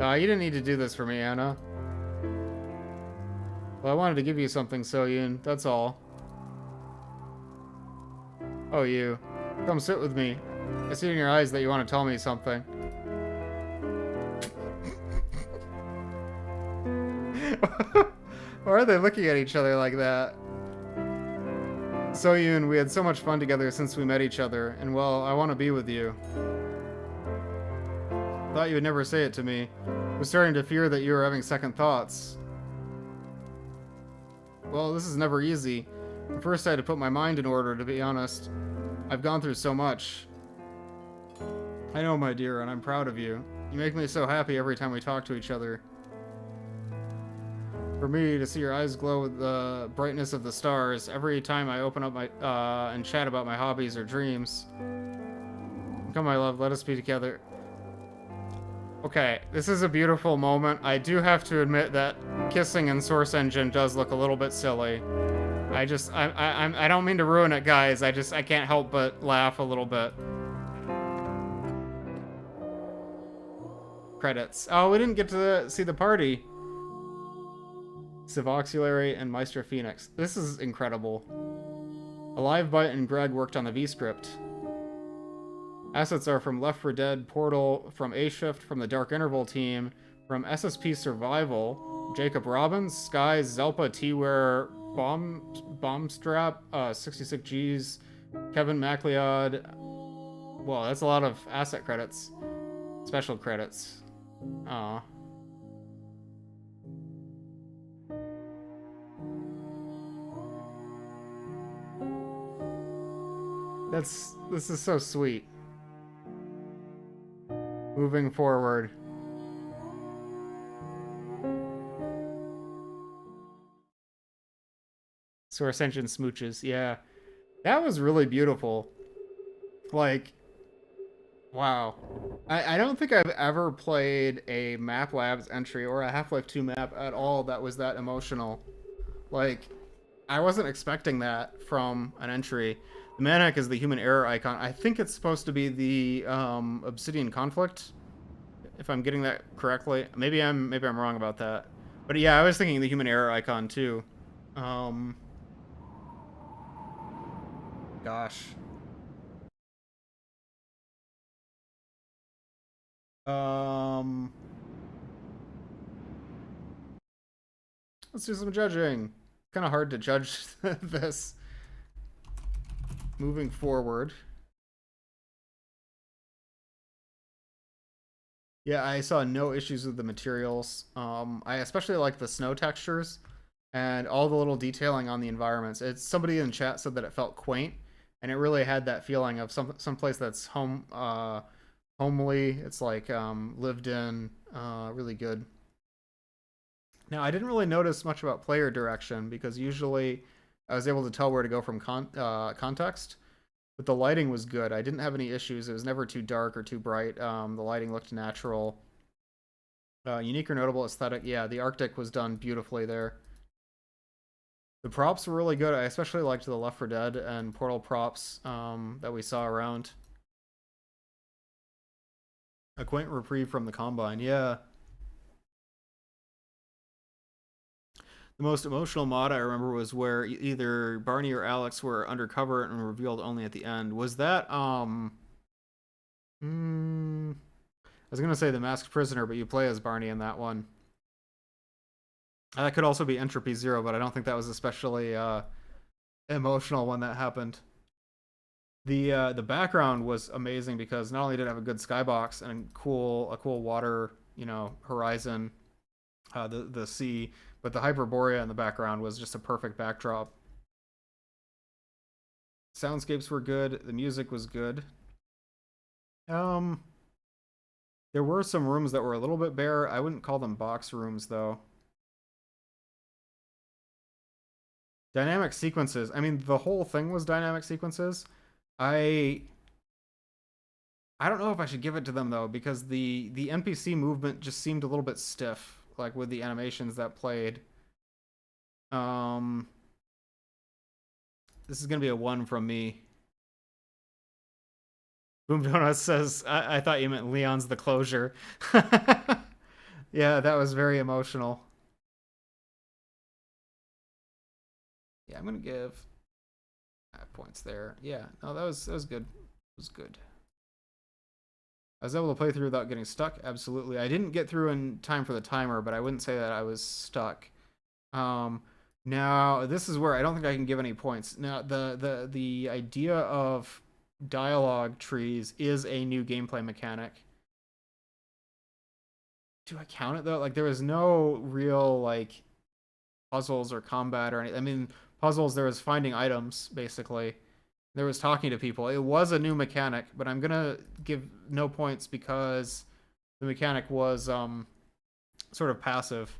You didn't need to do this for me, Anna. Well, I wanted to give you something, Soyun. That's all. Oh, you. Come sit with me. I see in your eyes that you want to tell me something. Why are they looking at each other like that? Soyun, we had so much fun together since we met each other, and well, I want to be with you. Thought you would never say it to me. I was starting to fear that you were having second thoughts. Well, this is never easy. First I had to put my mind in order, to be honest. I've gone through so much. I know, my dear, and I'm proud of you. You make me so happy every time we talk to each other. For me, to see your eyes glow with the brightness of the stars every time I open up my and chat about my hobbies or dreams. Come, my love, let us be together. Okay, this is a beautiful moment. I do have to admit that kissing in Source Engine does look a little bit silly. I don't mean to ruin it, guys. I can't help but laugh a little bit. Credits. Oh, we didn't get to see the party. Civoxulary and Maestro Phoenix. This is incredible. Alive Bite and Greg worked on the V-script. Assets are from Left 4 Dead, Portal, from A-Shift, from the Dark Interval team, from SSP Survival, Jacob Robbins, Sky, Zelpa, T-Ware, Bombstrap, 66Gs, Kevin MacLeod. Well, that's a lot of asset credits. Special credits. Aw. This is so sweet. Moving forward. Source Engine smooches, yeah. That was really beautiful. Like, wow. I don't think I've ever played a Map Labs entry or a Half-Life 2 map at all that was that emotional. Like, I wasn't expecting that from an entry. The Manhack is the human error icon. I think it's supposed to be the Obsidian Conflict, if I'm getting that correctly. Maybe I'm wrong about that. But yeah, I was thinking the human error icon too. Um, gosh. Um, let's do some judging. Kind of hard to judge this moving forward. Yeah, I saw no issues with the materials. I especially like the snow textures and all the little detailing on the environments. It's somebody in chat said that it felt quaint, and it really had that feeling of some place that's homely. It's like lived in, really good. Now, I didn't really notice much about player direction because usually I was able to tell where to go from context. But the lighting was good. I didn't have any issues. It was never too dark or too bright. The lighting looked natural. Unique or notable aesthetic. Yeah, the Arctic was done beautifully there. The props were really good. I especially liked the Left 4 Dead and Portal props that we saw around. A quaint reprieve from the Combine. Yeah. The most emotional mod I remember was where either Barney or Alex were undercover and revealed only at the end. Was that I was gonna say the Masked Prisoner, but you play as Barney in that one. That could also be Entropy Zero, but I don't think that was especially emotional when that happened. The background was amazing because not only did it have a good skybox and a cool water, horizon, the sea, but the Hyperborea in the background was just a perfect backdrop. Soundscapes were good. The music was good. Um, there were some rooms that were a little bit bare. I wouldn't call them box rooms though. Dynamic sequences. I mean, the whole thing was dynamic sequences. I I don't know if I should give it to them though because the NPC movement just seemed a little bit stiff, like with the animations that played. Um, this is gonna be a one from me. Boom Donuts says, I thought you meant Leon's the closure. Yeah, that was very emotional. Yeah, I'm gonna give 5 points there. Yeah, no, that was good. It was good. I was able to play through without getting stuck. Absolutely. I didn't get through in time for the timer, but I wouldn't say that I was stuck. Um, Now this is where I don't think I can give any points. Now the idea of dialogue trees is a new gameplay mechanic. Do I count it though? Like there was no real like puzzles or combat or anything. I mean, puzzles there was finding items basically. There was talking to people. It was a new mechanic, but I'm gonna give no points because the mechanic was sort of passive.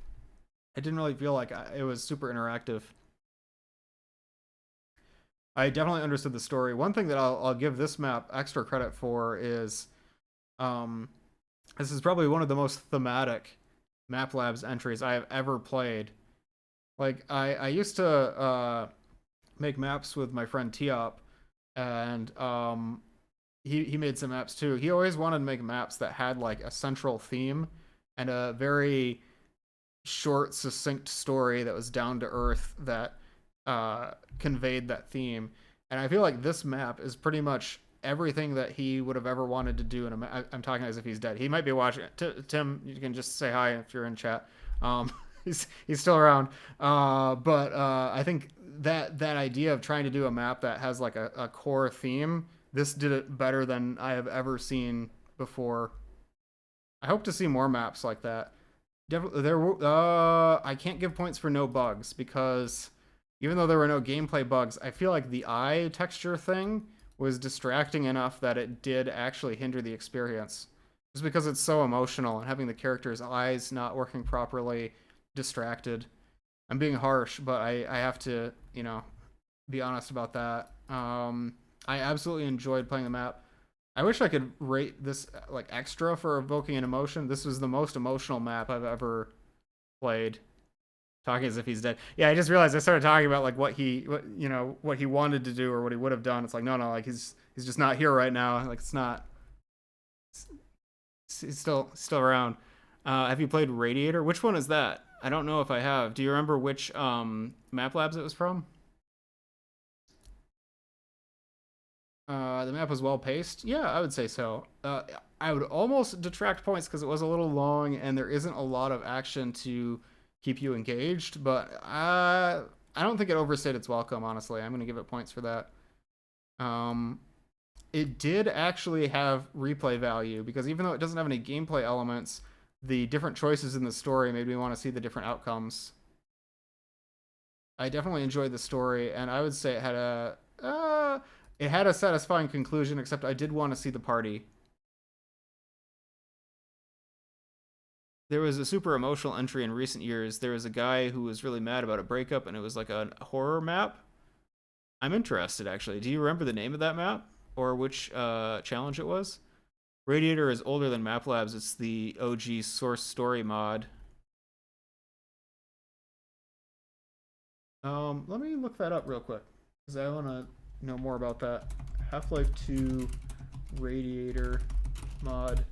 I didn't really feel like it was super interactive. I definitely understood the story. One thing that I'll give this map extra credit for is um, this is probably one of the most thematic Map Labs entries I have ever played. Like I used to make maps with my friend Tiop, and he made some maps too. He always wanted to make maps that had like a central theme and a very short, succinct story that was down to earth that conveyed that theme. And I feel like this map is pretty much everything that he would have ever wanted to do in a map. I'm talking as if he's dead. He might be watching. Tim, you can just say hi if you're in chat. Um, he's still around. But I think that idea of trying to do a map that has like a core theme, this did it better than I have ever seen before. I hope to see more maps like that. Definitely, I can't give points for no bugs because even though there were no gameplay bugs, I feel like the eye texture thing was distracting enough that it did actually hinder the experience. Just because it's so emotional and having the character's eyes not working properly distracted. I'm being harsh, but I have to, be honest about that. I absolutely enjoyed playing the map. I wish I could rate this like extra for evoking an emotion. This was the most emotional map I've ever played. Talking as if he's dead. Yeah, I just realized I started talking about like what he wanted to do or what he would have done. It's like no, like he's just not here right now. Like it's not. He's still around. Have you played Radiator? Which one is that? I don't know if I have. Do you remember which Map Labs it was from? The map was well paced. Yeah, I would say so. I would almost detract points because it was a little long and there isn't a lot of action to keep you engaged. But I don't think it overstayed its welcome. Honestly, I'm going to give it points for that. Um, it did actually have replay value because even though it doesn't have any gameplay elements, the different choices in the story made me want to see the different outcomes. I definitely enjoyed the story, and I would say it had a satisfying conclusion. Except I did want to see the party. There was a super emotional entry in recent years. There was a guy who was really mad about a breakup, and it was like a horror map. I'm interested, actually. Do you remember the name of that map or which challenge it was? Radiator is older than Map Labs. It's the OG source story mod. Let me look that up real quick because I want to know more about that. Half-Life 2 Radiator mod.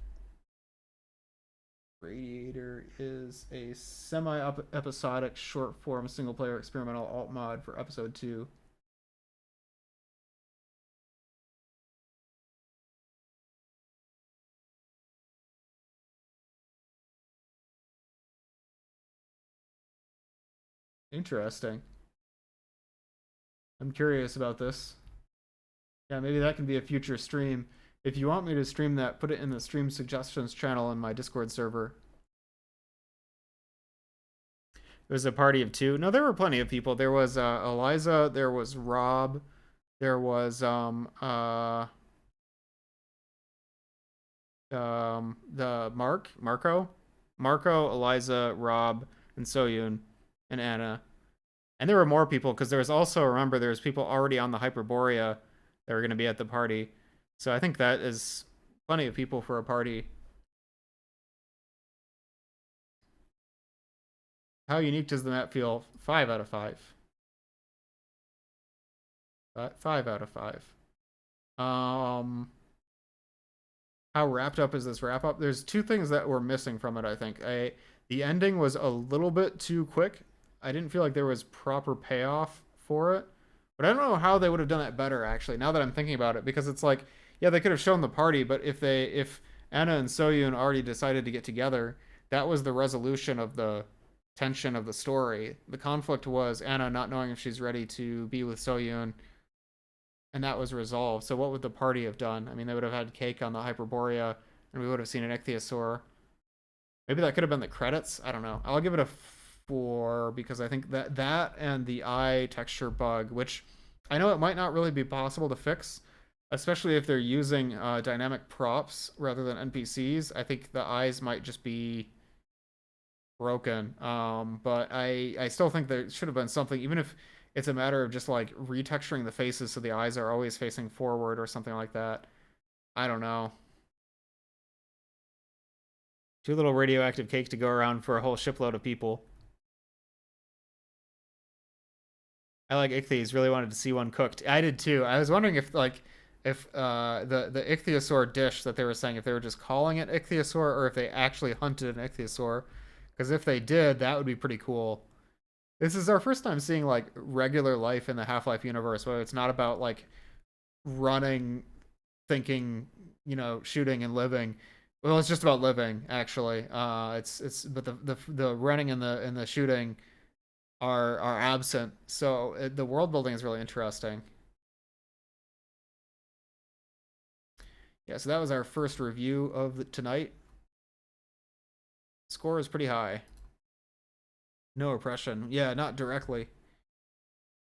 Radiator is a semi-episodic short-form single-player experimental alt mod for Episode 2. Interesting. I'm curious about this. Yeah, maybe that can be a future stream. If you want me to stream that, put it in the stream suggestions channel in my Discord server. It was a party of two. No, there were plenty of people. There was Eliza, there was Rob, there was the Marco, Eliza, Rob, and Soyun, and Anna. And there were more people because there was also, remember, there was people already on the Hyperborea that were going to be at the party. So I think that is plenty of people for a party. How unique does the map feel? 5 out of 5. 5 out of 5. How wrapped up is this wrap up? There's two things that were missing from it, I think. The ending was a little bit too quick. I didn't feel like there was proper payoff for it. But I don't know how they would have done it better, actually, now that I'm thinking about it, because it's like, yeah, they could have shown the party, but if Anna and Soyun already decided to get together, that was the resolution of the tension of the story. The conflict was Anna not knowing if she's ready to be with Soyun, and that was resolved. So what would the party have done? I mean, they would have had cake on the Hyperborea, and we would have seen an ichthyosaur. Maybe that could have been the credits. I don't know. I'll give it a 4 because I think that and the eye texture bug, which I know it might not really be possible to fix, especially if they're using dynamic props rather than NPCs. I think the eyes might just be broken. But I still think there should have been something, even if it's a matter of just like retexturing the faces so the eyes are always facing forward or something like that. I don't know. Too little radioactive cake to go around for a whole shipload of people. I like ichthyes. Really wanted to see one cooked. I did too. I was wondering if the ichthyosaur dish that they were saying, if they were just calling it ichthyosaur or if they actually hunted an ichthyosaur. Because if they did, that would be pretty cool. This is our first time seeing like regular life in the Half-Life universe, where it's not about like running, thinking, shooting and living. Well, it's just about living, actually. But the running and the shooting are absent. So the world building is really interesting. Yeah, so that was our first review of tonight. Score is pretty high. No oppression. Yeah, not directly.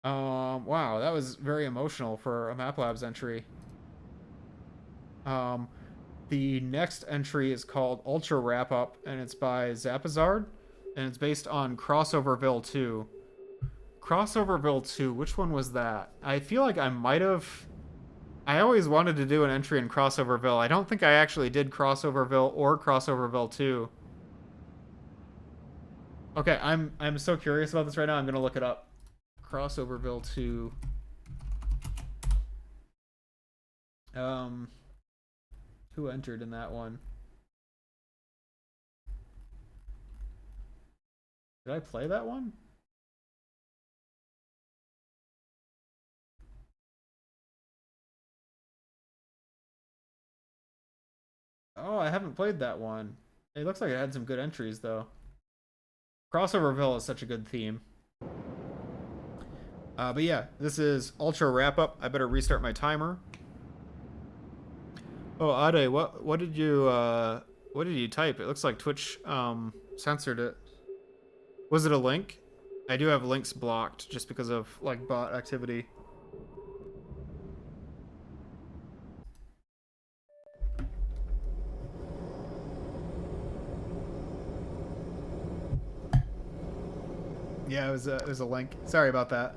Wow, that was very emotional for a Map Labs entry. The next entry is called Ultra Wrap Up, and it's by Zapazard, and it's based on Crossoverville 2. Crossoverville 2, which one was that? I feel like I might have... I always wanted to do an entry in Crossoverville. I don't think I actually did Crossoverville or Crossoverville 2. Okay, I'm so curious about this right now. I'm gonna look it up. Crossoverville 2. Who entered in that one? Did I play that one? Oh, I haven't played that one. It looks like it had some good entries though. Crossoverville is such a good theme. But yeah, this is Ultra Wrap Up. I better restart my timer. Oh, Ade, what did you type? It looks like Twitch censored it. Was it a link? I do have links blocked just because of like bot activity. Yeah, it was a link. Sorry about that.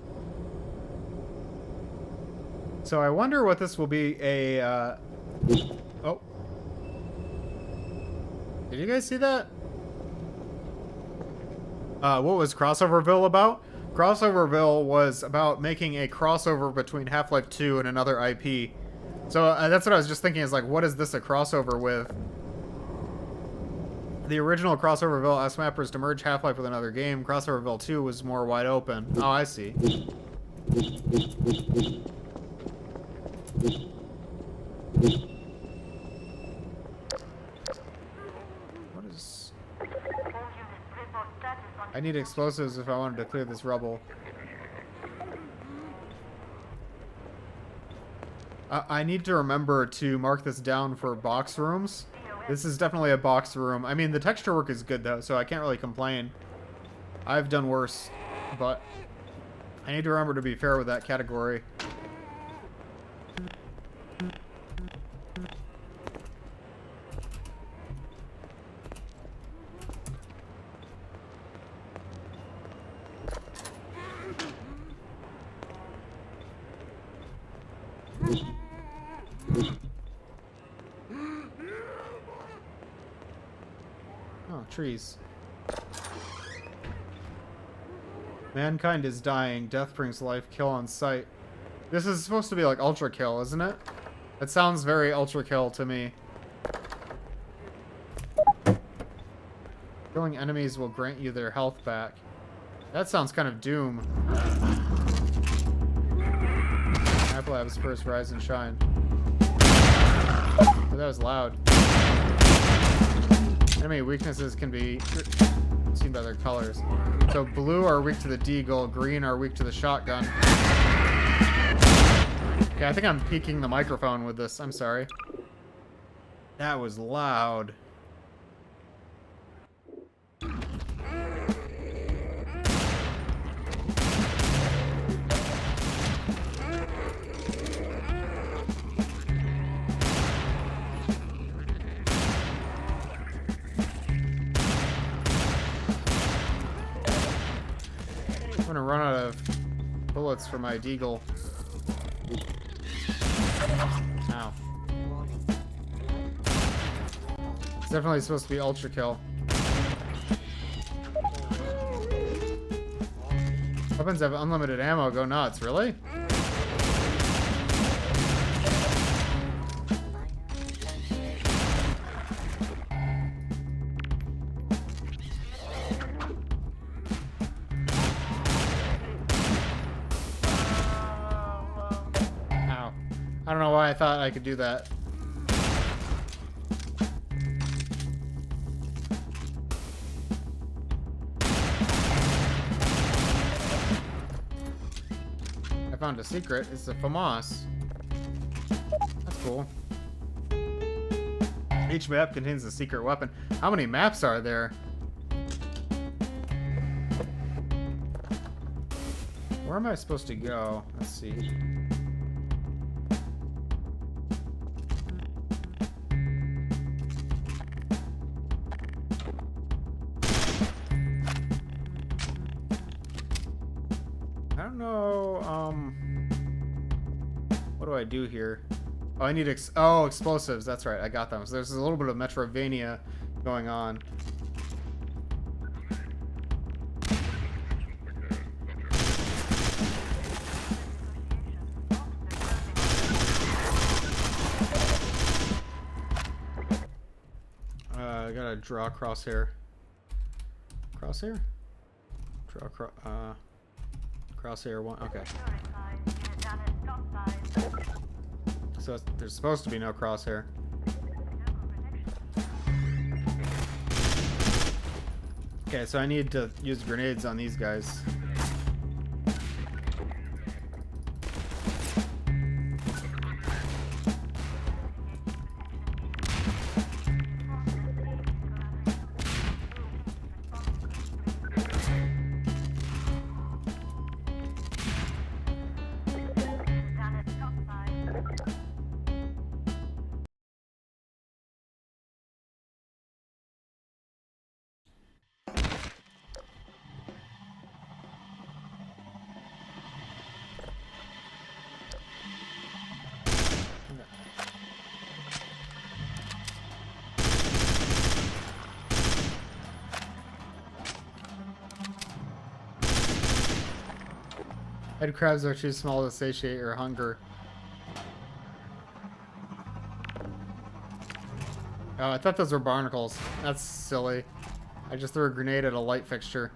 So I wonder what this will be a oh. Did you guys see that? What was Crossoverville about? Crossoverville was about making a crossover between Half-Life 2 and another IP. So that's what I was just thinking, is like, what is this a crossover with? The original Crossoverville asked mappers to merge Half-Life with another game. Crossoverville 2 was more wide open. Oh, I see. What is... I need explosives if I wanted to clear this rubble. I need to remember to mark this down for box rooms. This is definitely a box room. I mean, the texture work is good, though, so I can't really complain. I've done worse, but I need to remember to be fair with that category. Oh, trees. Mankind is dying. Death brings life. Kill on sight. This is supposed to be like Ultra Kill, isn't it? It sounds very Ultra Kill to me. Killing enemies will grant you their health back. That sounds kind of Doom. Apple Labs first rise and shine. Oh, that was loud. Enemy weaknesses can be seen by their colors. So blue are weak to the deagle, green are weak to the shotgun. Okay, I think I'm peaking the microphone with this. I'm sorry. That was loud. I'm gonna run out of bullets for my deagle. Ow. It's definitely supposed to be Ultra Kill. Weapons have unlimited ammo, go nuts, really? I don't know why I thought I could do that. I found a secret. It's a FAMAS. That's cool. Each map contains a secret weapon. How many maps are there? Where am I supposed to go? Let's see. I don't know, what do I do here? Oh, I need explosives. That's right, I got them. So there's a little bit of Metrovania going on. gotta draw crosshair. Crosshair? Draw crosshair one. Okay. So there's supposed to be no crosshair. Okay, so I need to use grenades on these guys. Head crabs are too small to satiate your hunger. Oh, I thought those were barnacles. That's silly. I just threw a grenade at a light fixture.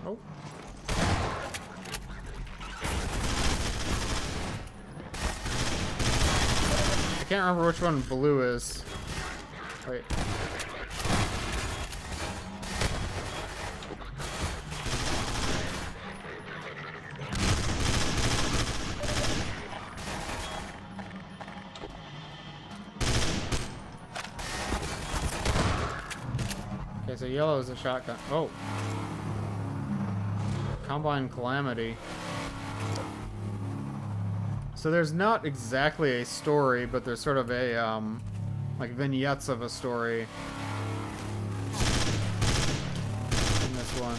Oh. I can't remember which one blue is. Wait. Okay, so yellow is a shotgun. Oh. Combine Calamity. So there's not exactly a story, but there's sort of a, like vignettes of a story in this one.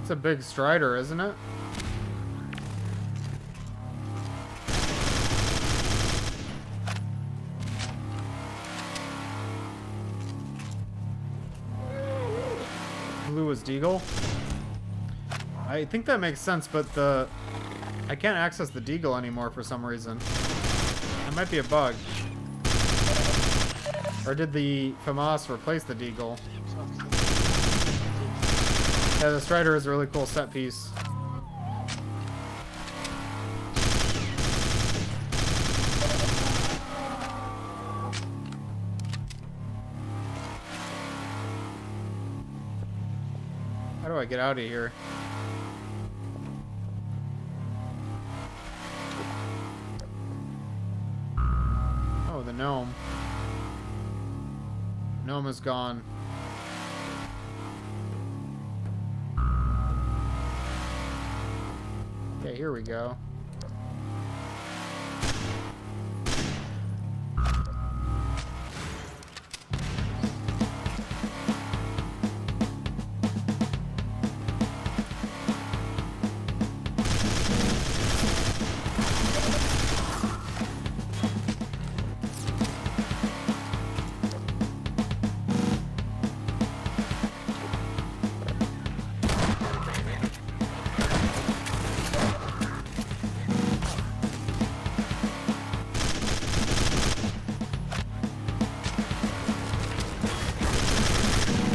It's a big Strider, isn't it? Blue is Deagle. I think that makes sense, but I can't access the Deagle anymore for some reason. That might be a bug. Or did the FAMAS replace the Deagle? Yeah, the Strider is a really cool set piece. How do I get out of here? Oh, the gnome. Gnome is gone. Okay, here we go.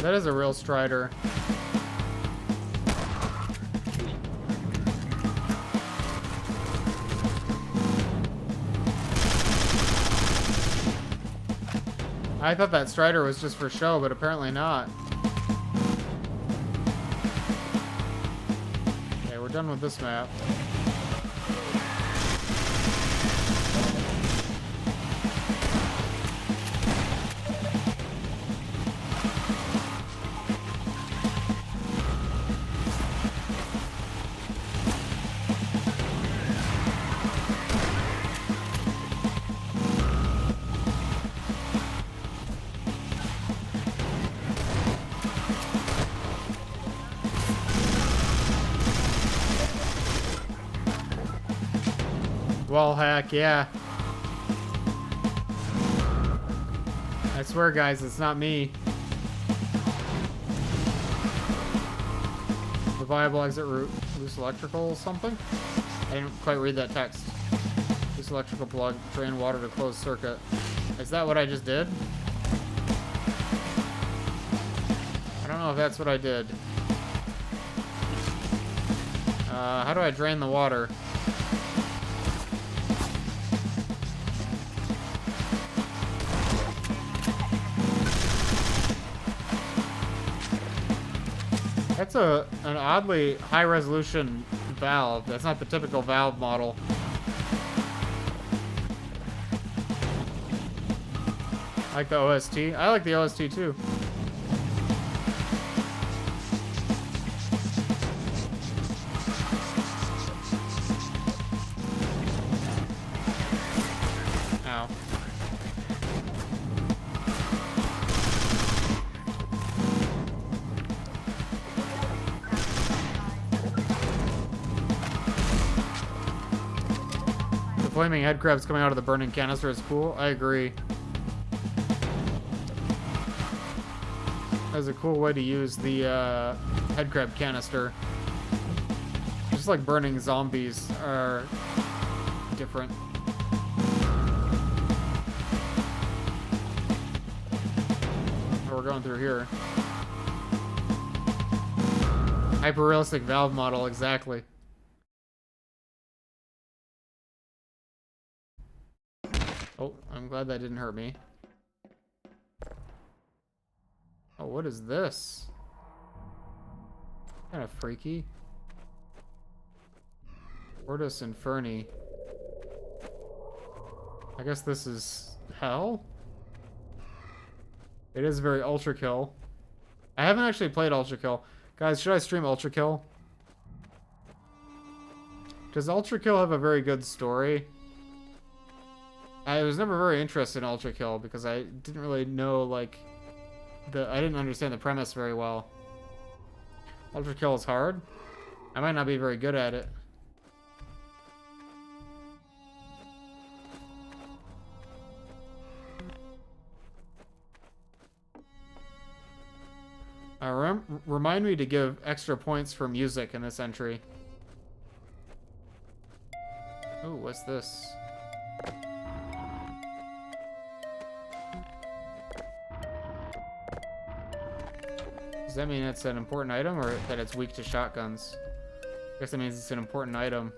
That is a real Strider. I thought that Strider was just for show, but apparently not. Okay, we're done with this map. Wall hack, yeah. I swear, guys, it's not me. The viable exit route. Loose electrical something? I didn't quite read that text. Loose electrical plug. Drain water to close circuit. Is that what I just did? I don't know if that's what I did. How do I drain the water? That's an oddly high resolution valve. That's not the typical valve model. I like the OST. I like the OST too. Ow. The flaming head crabs coming out of the burning canister is cool. I agree. That's a cool way to use the head crab canister. Just like burning zombies are different. Oh, we're going through here. Hyper-realistic valve model, exactly. Oh, I'm glad that didn't hurt me. Oh, what is this? Kind of freaky. Ortus Inferni. I guess this is hell? It is very Ultra Kill. I haven't actually played Ultra Kill. Guys, should I stream Ultra Kill? Does Ultra Kill have a very good story? I was never very interested in Ultra Kill because I didn't really know, like... I didn't understand the premise very well. Ultra Kill is hard. I might not be very good at it. Remind me to give extra points for music in this entry. Ooh, what's this? Does that mean it's an important item, or that it's weak to shotguns? I guess that means it's an important item.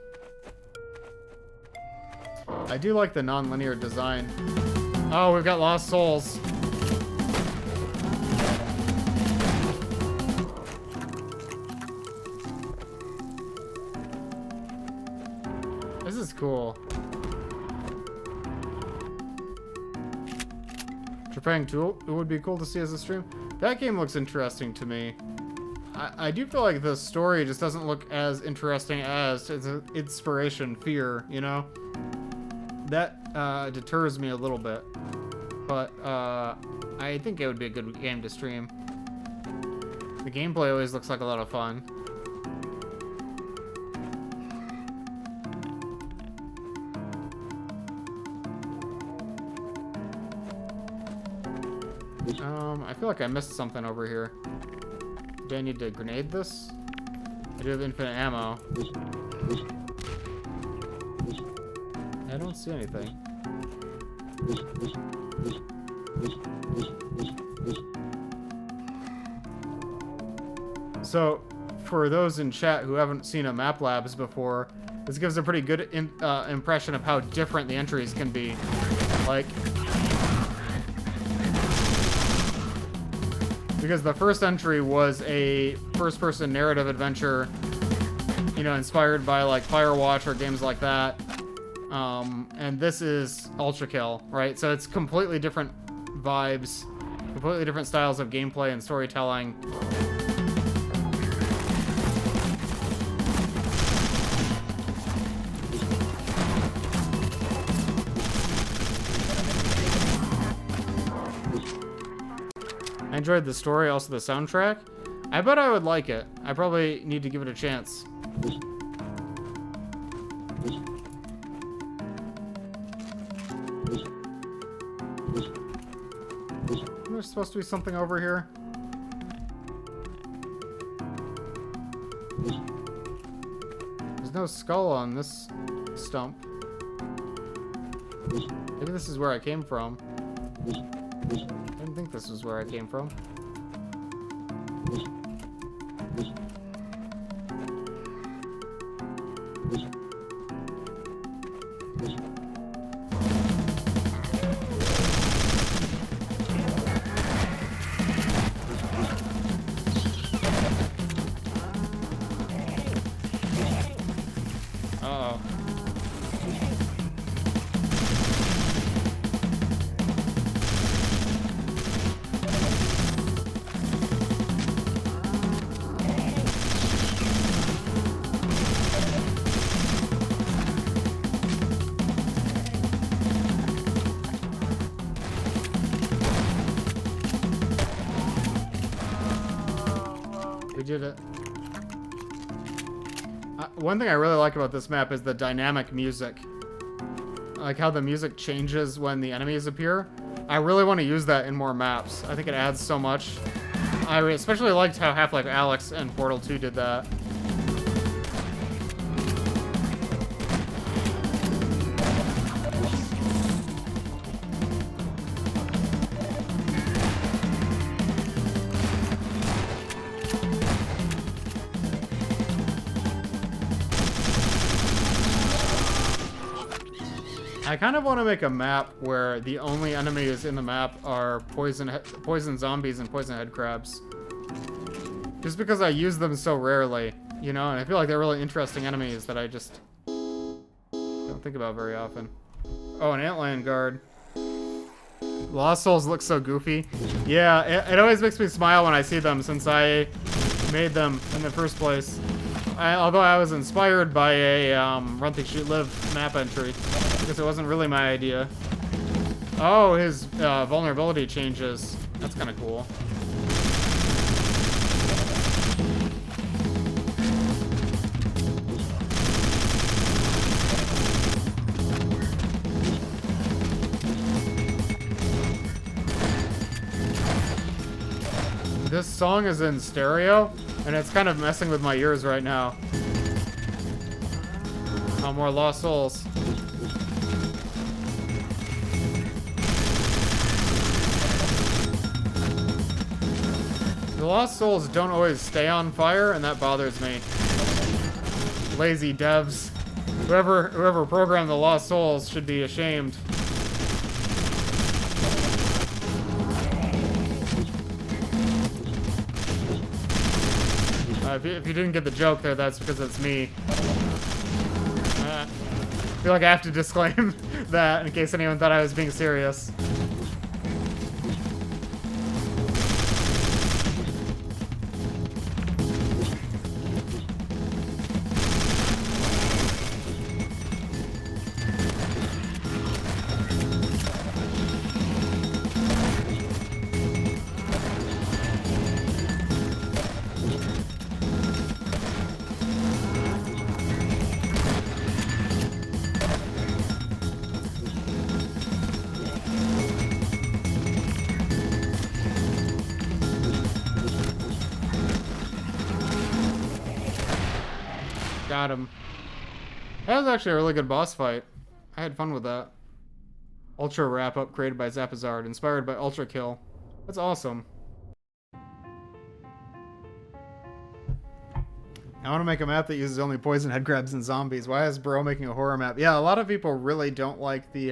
I do like the non-linear design. Oh, we've got lost souls. This is cool. Trepang Tool, it would be cool to see as a stream. That game looks interesting to me. I do feel like the story just doesn't look as interesting as its inspiration, Fear, you know? That deters me a little bit. But I think it would be a good game to stream. The gameplay always looks like a lot of fun. I feel like I missed something over here. Do I need to grenade this? I do have infinite ammo. I don't see anything. So, for those in chat who haven't seen a Map Labs before, this gives a pretty good impression of how different the entries can be. Like... Because the first entry was a first-person narrative adventure, you know, inspired by, like, Firewatch or games like that. And this is Ultra Kill, right? So it's completely different vibes, completely different styles of gameplay and storytelling. I enjoyed the story, also the soundtrack. I bet I would like it. I probably need to give it a chance. There's supposed to be something over here. There's no skull on this stump. Maybe this is where I came from. I didn't think this was where I came from. Uh-oh. We did it. One thing I really like about this map is the dynamic music. Like how the music changes when the enemies appear. I really want to use that in more maps. I think it adds so much. I especially liked how Half-Life Alyx and Portal 2 did that. I kind of want to make a map where the only enemies in the map are poison zombies and poison head crabs. Just because I use them so rarely, you know, and I feel like they're really interesting enemies that I just don't think about very often. Oh, an Antlion guard. Lost Souls look so goofy. Yeah, it always makes me smile when I see them since I made them in the first place. Although I was inspired by a Run, Think, Shoot, Live map entry. Because it wasn't really my idea. Oh, his vulnerability changes. That's kind of cool. This song is in stereo, and it's kind of messing with my ears right now. Oh, more Lost Souls. The Lost Souls don't always stay on fire, and that bothers me. Lazy devs. Whoever programmed the Lost Souls should be ashamed. If you didn't get the joke there, that's because it's me. I feel like I have to disclaim that in case anyone thought I was being serious. Got him. That was actually a really good boss fight. I had fun with that. Ultra wrap-up created by Zapazard, inspired by Ultra Kill. That's awesome. I want to make a map that uses only poison headcrabs and zombies. Why is Bro making a horror map? Yeah, a lot of people really don't like the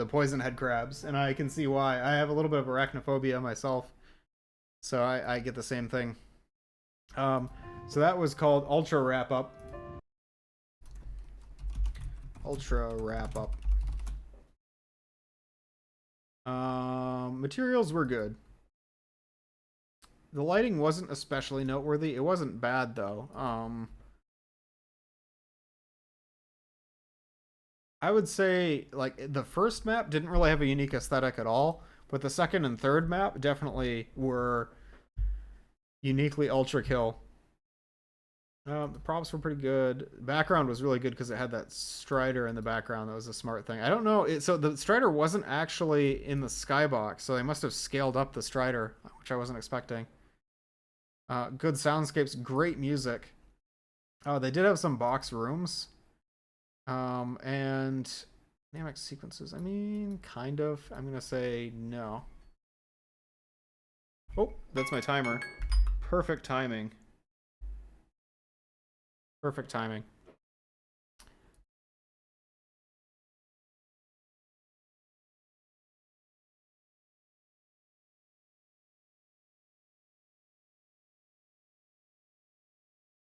poison headcrabs, and I can see why. I have a little bit of arachnophobia myself, so I get the same thing. So that was called Ultra Wrap-Up. Ultra Wrap-Up. Materials were good. The lighting wasn't especially noteworthy. It wasn't bad, though. I would say, like, the first map didn't really have a unique aesthetic at all, but the second and third map definitely were uniquely Ultra Kill. The props were pretty good. The background was really good because it had that Strider in the background. That was a smart thing. I don't know. So the Strider wasn't actually in the skybox, so they must have scaled up the Strider, which I wasn't expecting. Good soundscapes, great music. Oh, they did have some box rooms. And dynamic sequences. I mean, kind of. I'm gonna say no. Oh, that's my timer. Perfect timing. Perfect timing.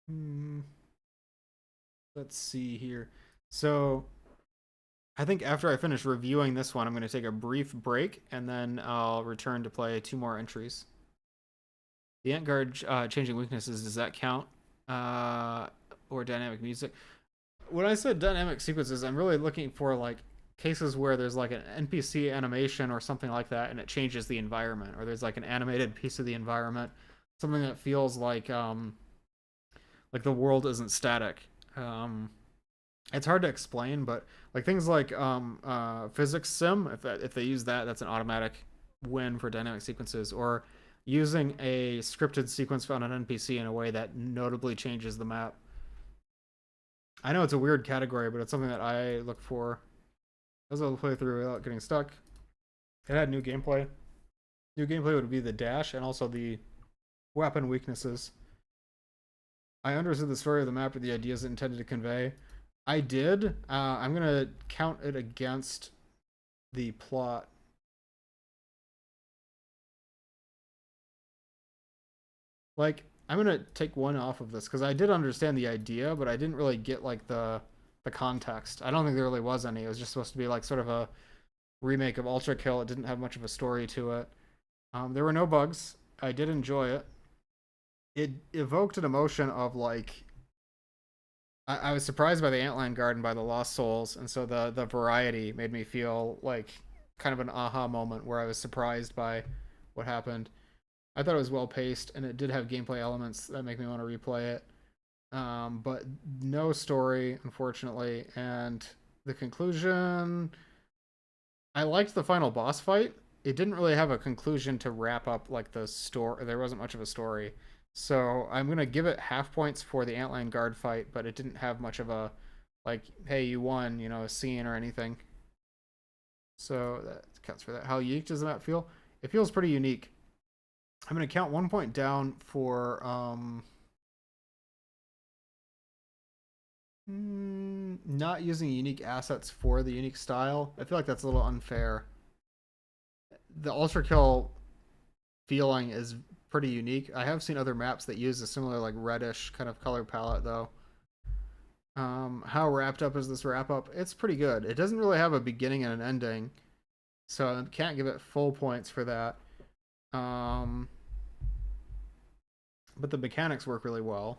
Hmm. Let's see here. So I think after I finish reviewing this one, I'm going to take a brief break and then I'll return to play two more entries. The Ant Guard changing weaknesses, does that count? Or dynamic music? When I said dynamic sequences, I'm really looking for like cases where there's like an NPC animation or something like that and it changes the environment, or there's like an animated piece of the environment, something that feels like the world isn't static. It's hard to explain, but like things like physics sim, if they use that, that's an automatic win for dynamic sequences. Or using a scripted sequence found on NPC in a way that notably changes the map. I know it's a weird category, but it's something that I look for. I was able to play through without getting stuck. It had new gameplay. New gameplay would be the dash and also the weapon weaknesses. I understood the story of the map or the ideas it intended to convey. I did. I'm gonna count it against the plot. Like, I'm gonna take one off of this because I did understand the idea, but I didn't really get like the context. I don't think there really was any. It was just supposed to be like sort of a remake of Ultra Kill. It didn't have much of a story to it. There were no bugs. I did enjoy it. It evoked an emotion of like I was surprised by the Antland Garden by the Lost Souls, and so the variety made me feel like kind of an aha moment where I was surprised by what happened. I thought it was well paced, and it did have gameplay elements that make me want to replay it. But no story, unfortunately, and the conclusion. I liked the final boss fight. It didn't really have a conclusion to wrap up like the story. There wasn't much of a story, so I'm gonna give it half points for the Antland Guard fight, but it didn't have much of a like, hey, you won, a scene or anything. So that counts for that. How unique does the map feel? It feels pretty unique. I'm gonna count 1 point down for not using unique assets for the unique style. I feel like that's a little unfair. The Ultra Kill feeling is pretty unique. I have seen other maps that use a similar like reddish kind of color palette though. How wrapped up is this wrap up? It's pretty good. It doesn't really have a beginning and an ending, so I can't give it full points for that. Um, but the mechanics work really well.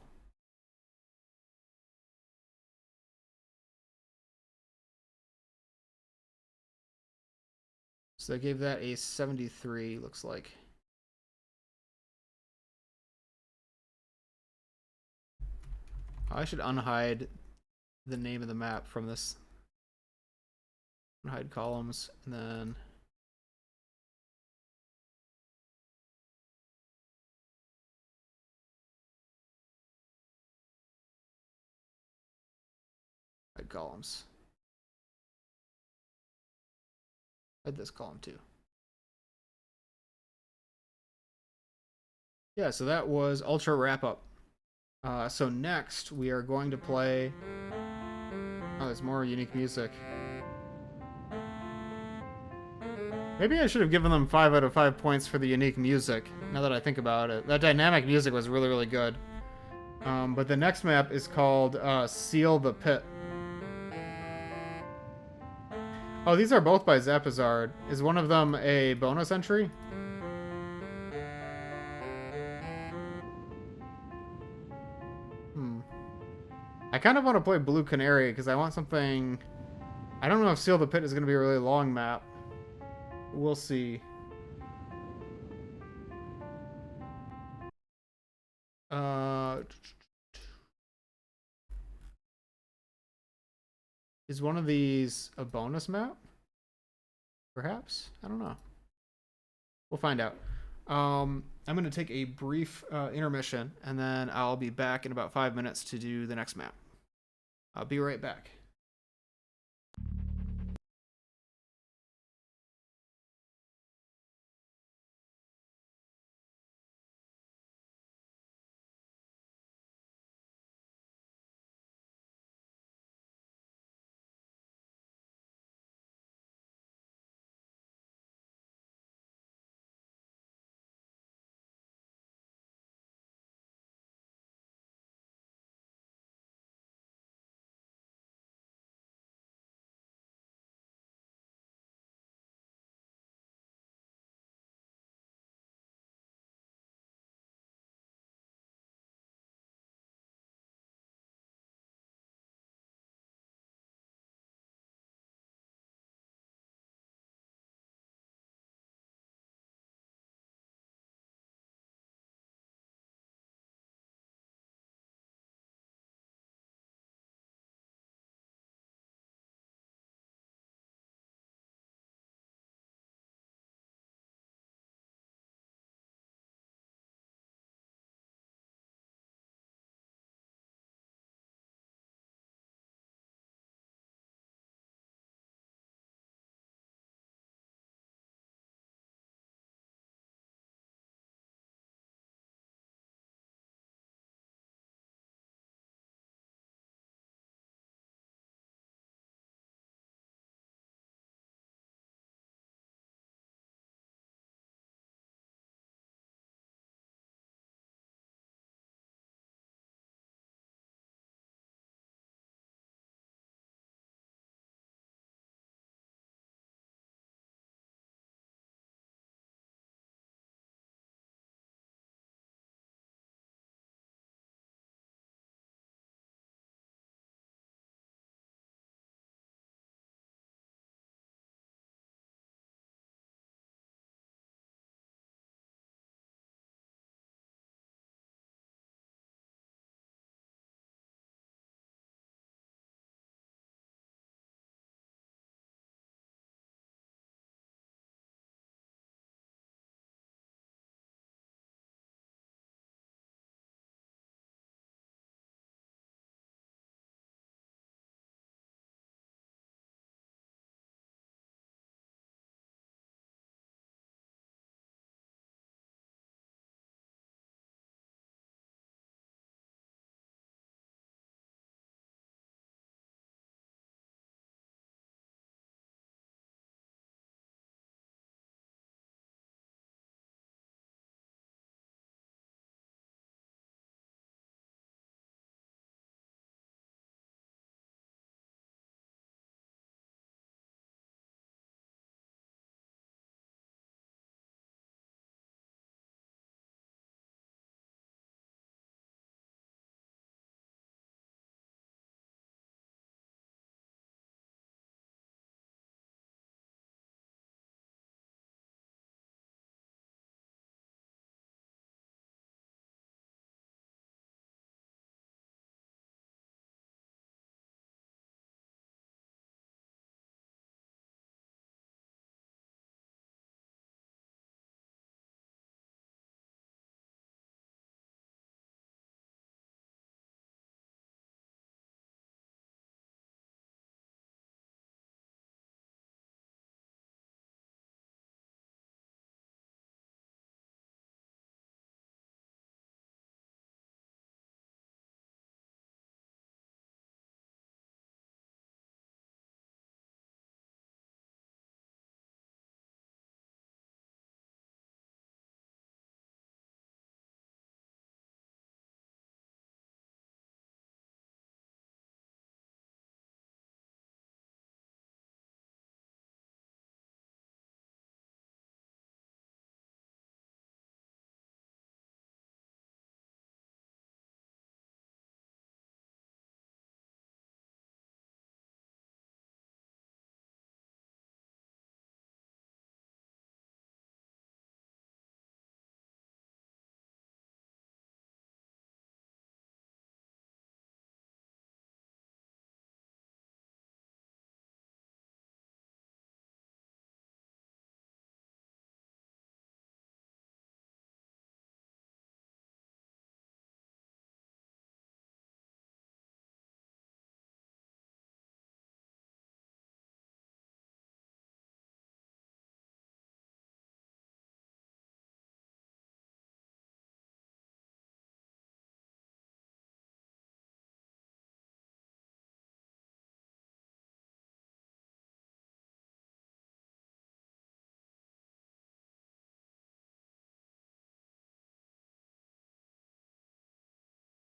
So I gave that a 73, looks like. I should unhide the name of the map from this. Unhide columns, and then hide columns. Hide this column too. Yeah, so that was Ultra Wrap Up. So next we are going to play. Oh, there's more unique music. Maybe I should have given them 5 out of 5 points for the unique music, now that I think about it. That dynamic music was really, really good. But the next map is called Seal the Pit. Oh, these are both by Zapazard. Is one of them a bonus entry? I kind of want to play Blue Canary because I want something. I don't know if Seal the Pit is going to be a really long map. We'll see. Uh, Is one of these a bonus map? Perhaps? I don't know. We'll find out. I'm going to take a brief intermission, and then I'll be back in about 5 minutes to do the next map. I'll be right back.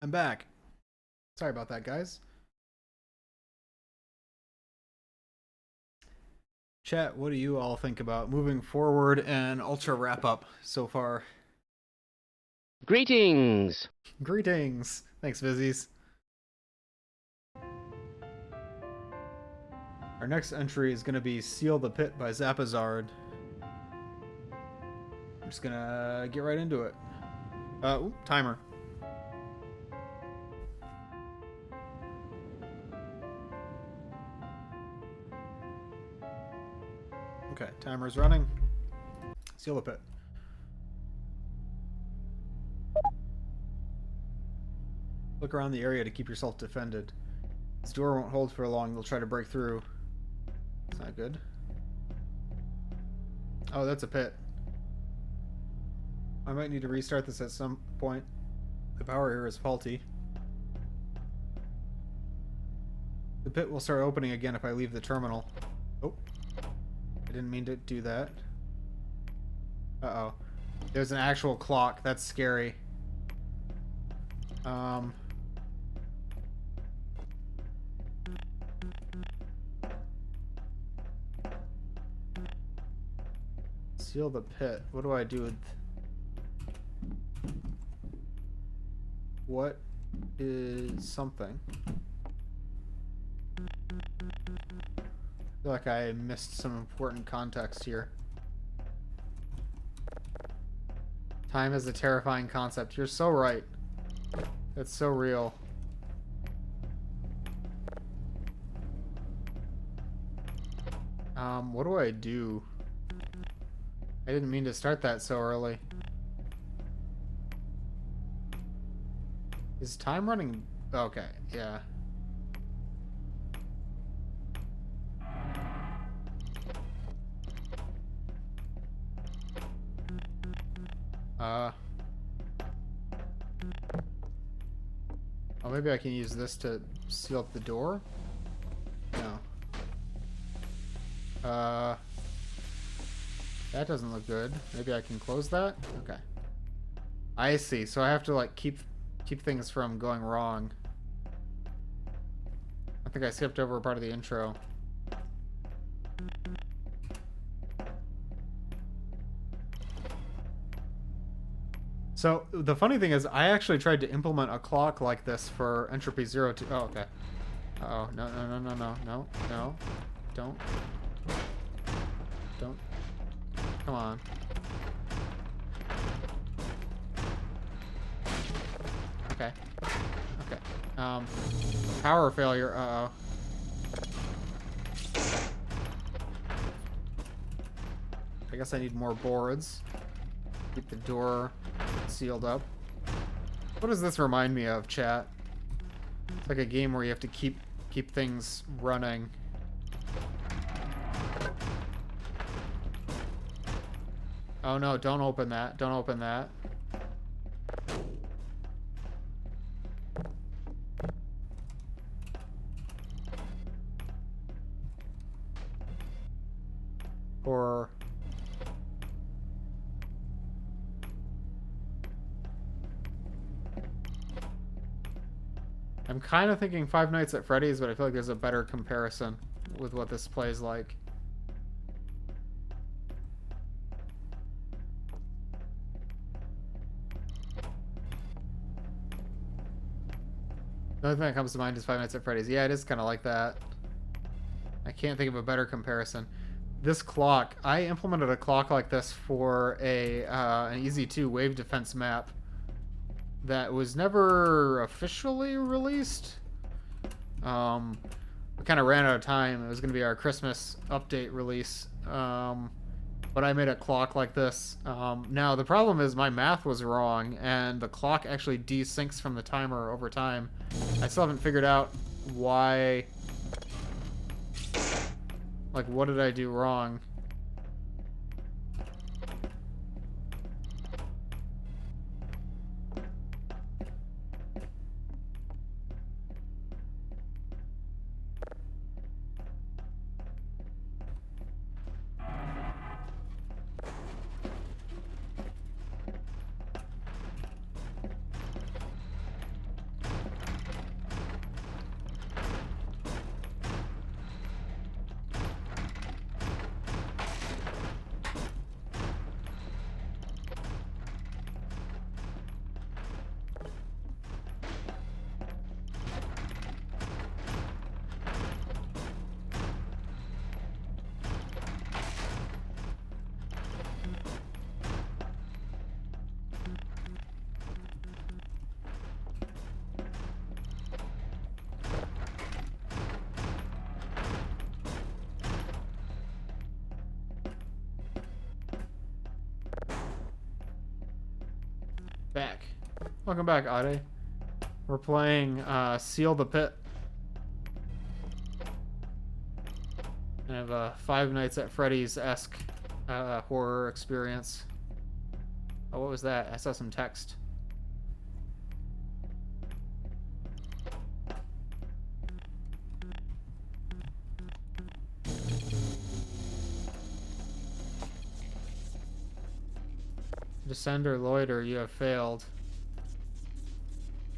I'm back. Sorry about that, guys. Chat, what do you all think about moving forward and Ultra wrap up so far? Greetings! Greetings! Thanks, Vizzies. Our next entry is going to be Seal the Pit by Zapazard. I'm just going to get right into it. Timer. Okay, timer's running. Seal the Pit. Look around the area to keep yourself defended. This door won't hold for long. They'll try to break through. It's not good. Oh, that's a pit. I might need to restart this at some point. The power here is faulty. The pit will start opening again if I leave the terminal. Oh. I didn't mean to do that. Uh-oh. There's an actual clock. That's scary. Seal the pit. What do I do with... What is something? I feel like I missed some important context here. Time is a terrifying concept. You're so right. That's so real. What do I do? I didn't mean to start that so early. Is time running? Okay, yeah. Oh, maybe I can use this to seal up the door? No. That doesn't look good. Maybe I can close that? Okay. I see. So I have to, like, keep things from going wrong. I think I skipped over a part of the intro. So, the funny thing is, I actually tried to implement a clock like this for Entropy 0 to... Oh, okay. Uh-oh. No, no, no, no, no, no, no. Don't. Don't. Come on. Okay. Okay. Power failure. Uh-oh. I guess I need more boards. Keep the door sealed up. What does this remind me of, chat? It's like a game where you have to keep things running. Oh no, don't open that. Don't open that. Or... I'm kind of thinking Five Nights at Freddy's, but I feel like there's a better comparison with what this plays like. The only thing that comes to mind is Five Nights at Freddy's. Yeah, it is kind of like that. I can't think of a better comparison. This clock, I implemented a clock like this for an EZ2 wave defense map that was never officially released. We kind of ran out of time. It was going to be our Christmas update release. But I made a clock like this. Now, the problem is my math was wrong, and the clock actually desyncs from the timer over time. I still haven't figured out why... Like, what did I do wrong? Back. Welcome back, Ade. We're playing Seal the Pit. I have a Five Nights at Freddy's-esque horror experience. Oh, what was that? I saw some text. Descend or loiter, you have failed.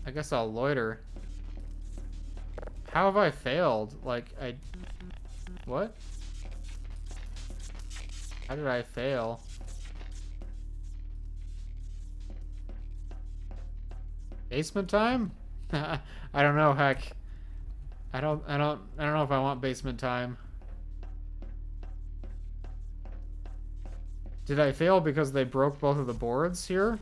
I guess I'll loiter. How have I failed? Like, what? How did I fail? Basement time? I don't know, heck. I don't know if I want basement time. Did I fail because they broke both of the boards here?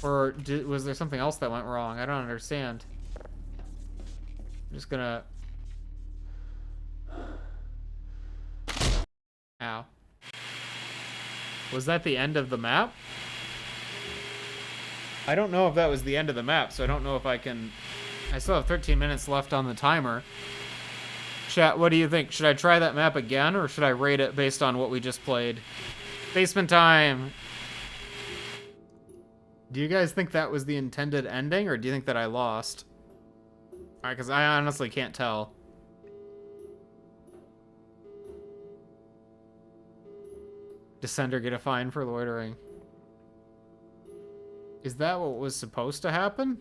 Or was there something else that went wrong? I don't understand. I'm just gonna... Ow. Was that the end of the map? I don't know if that was the end of the map, so I don't know if I can... I still have 13 minutes left on the timer. Chat, what do you think? Should I try that map again, or should I rate it based on what we just played? Basement time! Do you guys think that was the intended ending, or do you think that I lost? Alright, because I honestly can't tell. Descender get a fine for loitering. Is that what was supposed to happen?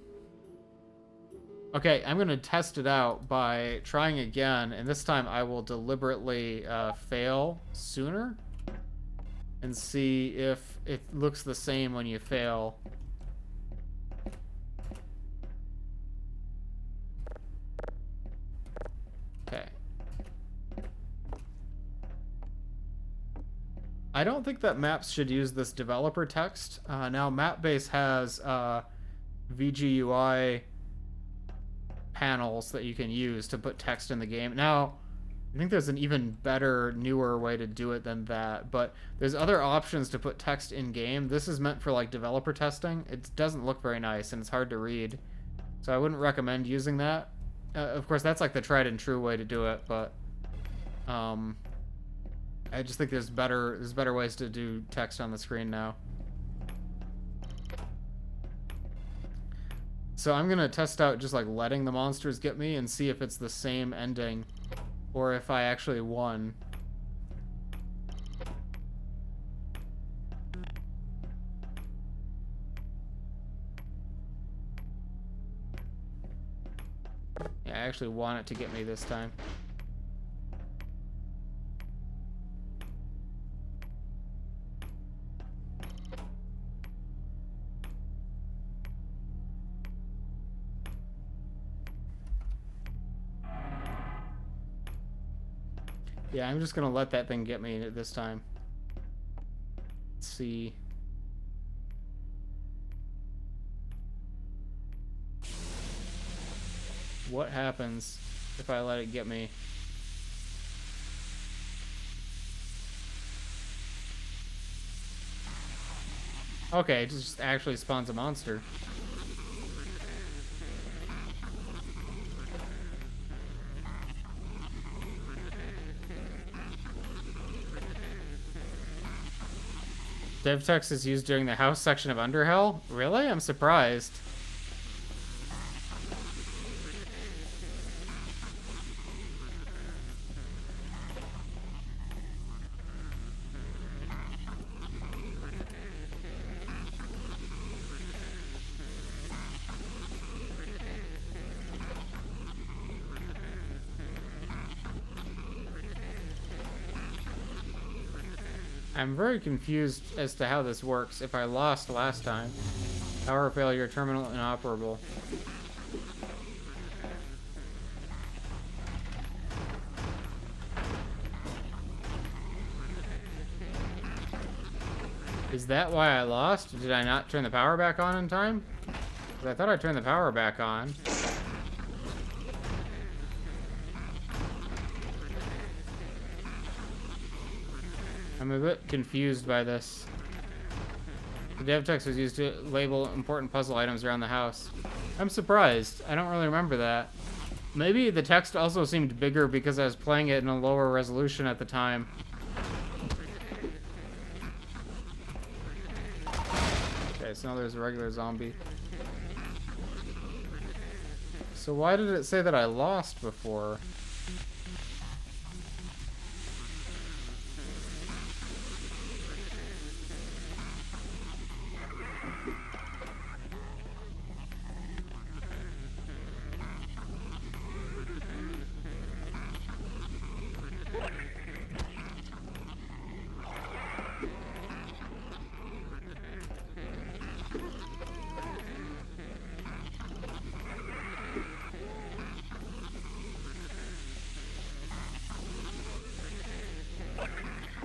Okay, I'm going to test it out by trying again, and this time I will deliberately fail sooner and see if it looks the same when you fail. Okay. I don't think that maps should use this developer text. Now, Mapbase has VGUI panels that you can use to put text in the game. Now, I think there's an even better, newer way to do it than that, but there's other options to put text in game. This is meant for like developer testing. It doesn't look very nice and it's hard to read, so I wouldn't recommend using that. Of course, that's like the tried and true way to do it, but I just think there's better ways to do text on the screen now. So I'm gonna test out just like letting the monsters get me and see if it's the same ending or if I actually won. Yeah, I actually want it to get me this time. Yeah, I'm just gonna let that thing get me this time. Let's see. What happens if I let it get me? Okay, it just actually spawns a monster. DevText is used during the house section of Underhell? Really? I'm surprised. I'm very confused as to how this works. If I lost last time. Power failure, terminal inoperable. Is that why I lost? Did I not turn the power back on in time? 'Cause I thought I turned the power back on. I'm a bit confused by this. The dev text was used to label important puzzle items around the house. I'm surprised. I don't really remember that. Maybe the text also seemed bigger because I was playing it in a lower resolution at the time. Okay, so now there's a regular zombie. So why did it say that I lost before?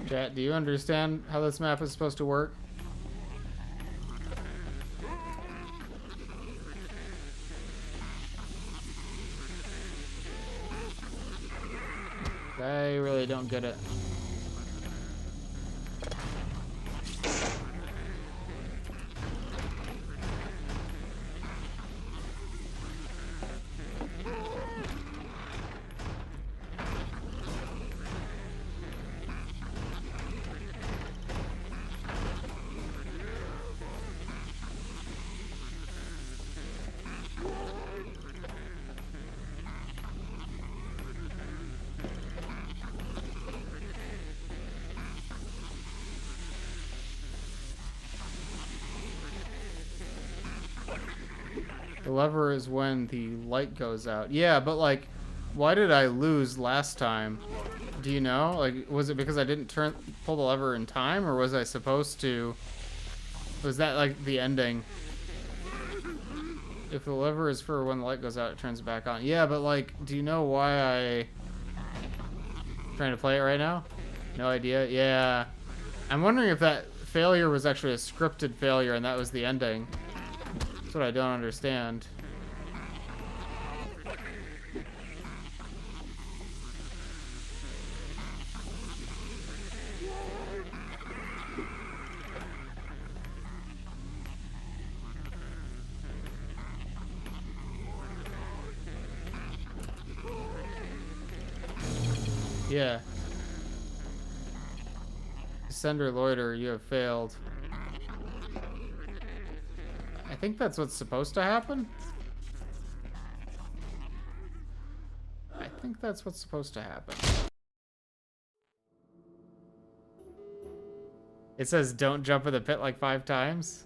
Chat, do you understand how this map is supposed to work? I really don't get it. The lever is when the light goes out. Yeah, but like, why did I lose last time? Do you know? Like, was it because I didn't pull the lever in time, or was I supposed to? Was that like the ending? If the lever is for when the light goes out, it turns it back on. Yeah, but like, do you know why I'm trying to play it right now? No idea? Yeah. I'm wondering if that failure was actually a scripted failure and that was the ending. That's what I don't understand. Yeah. Sender loiter, you have failed. I think that's what's supposed to happen. I think that's what's supposed to happen. It says don't jump in the pit like 5 times.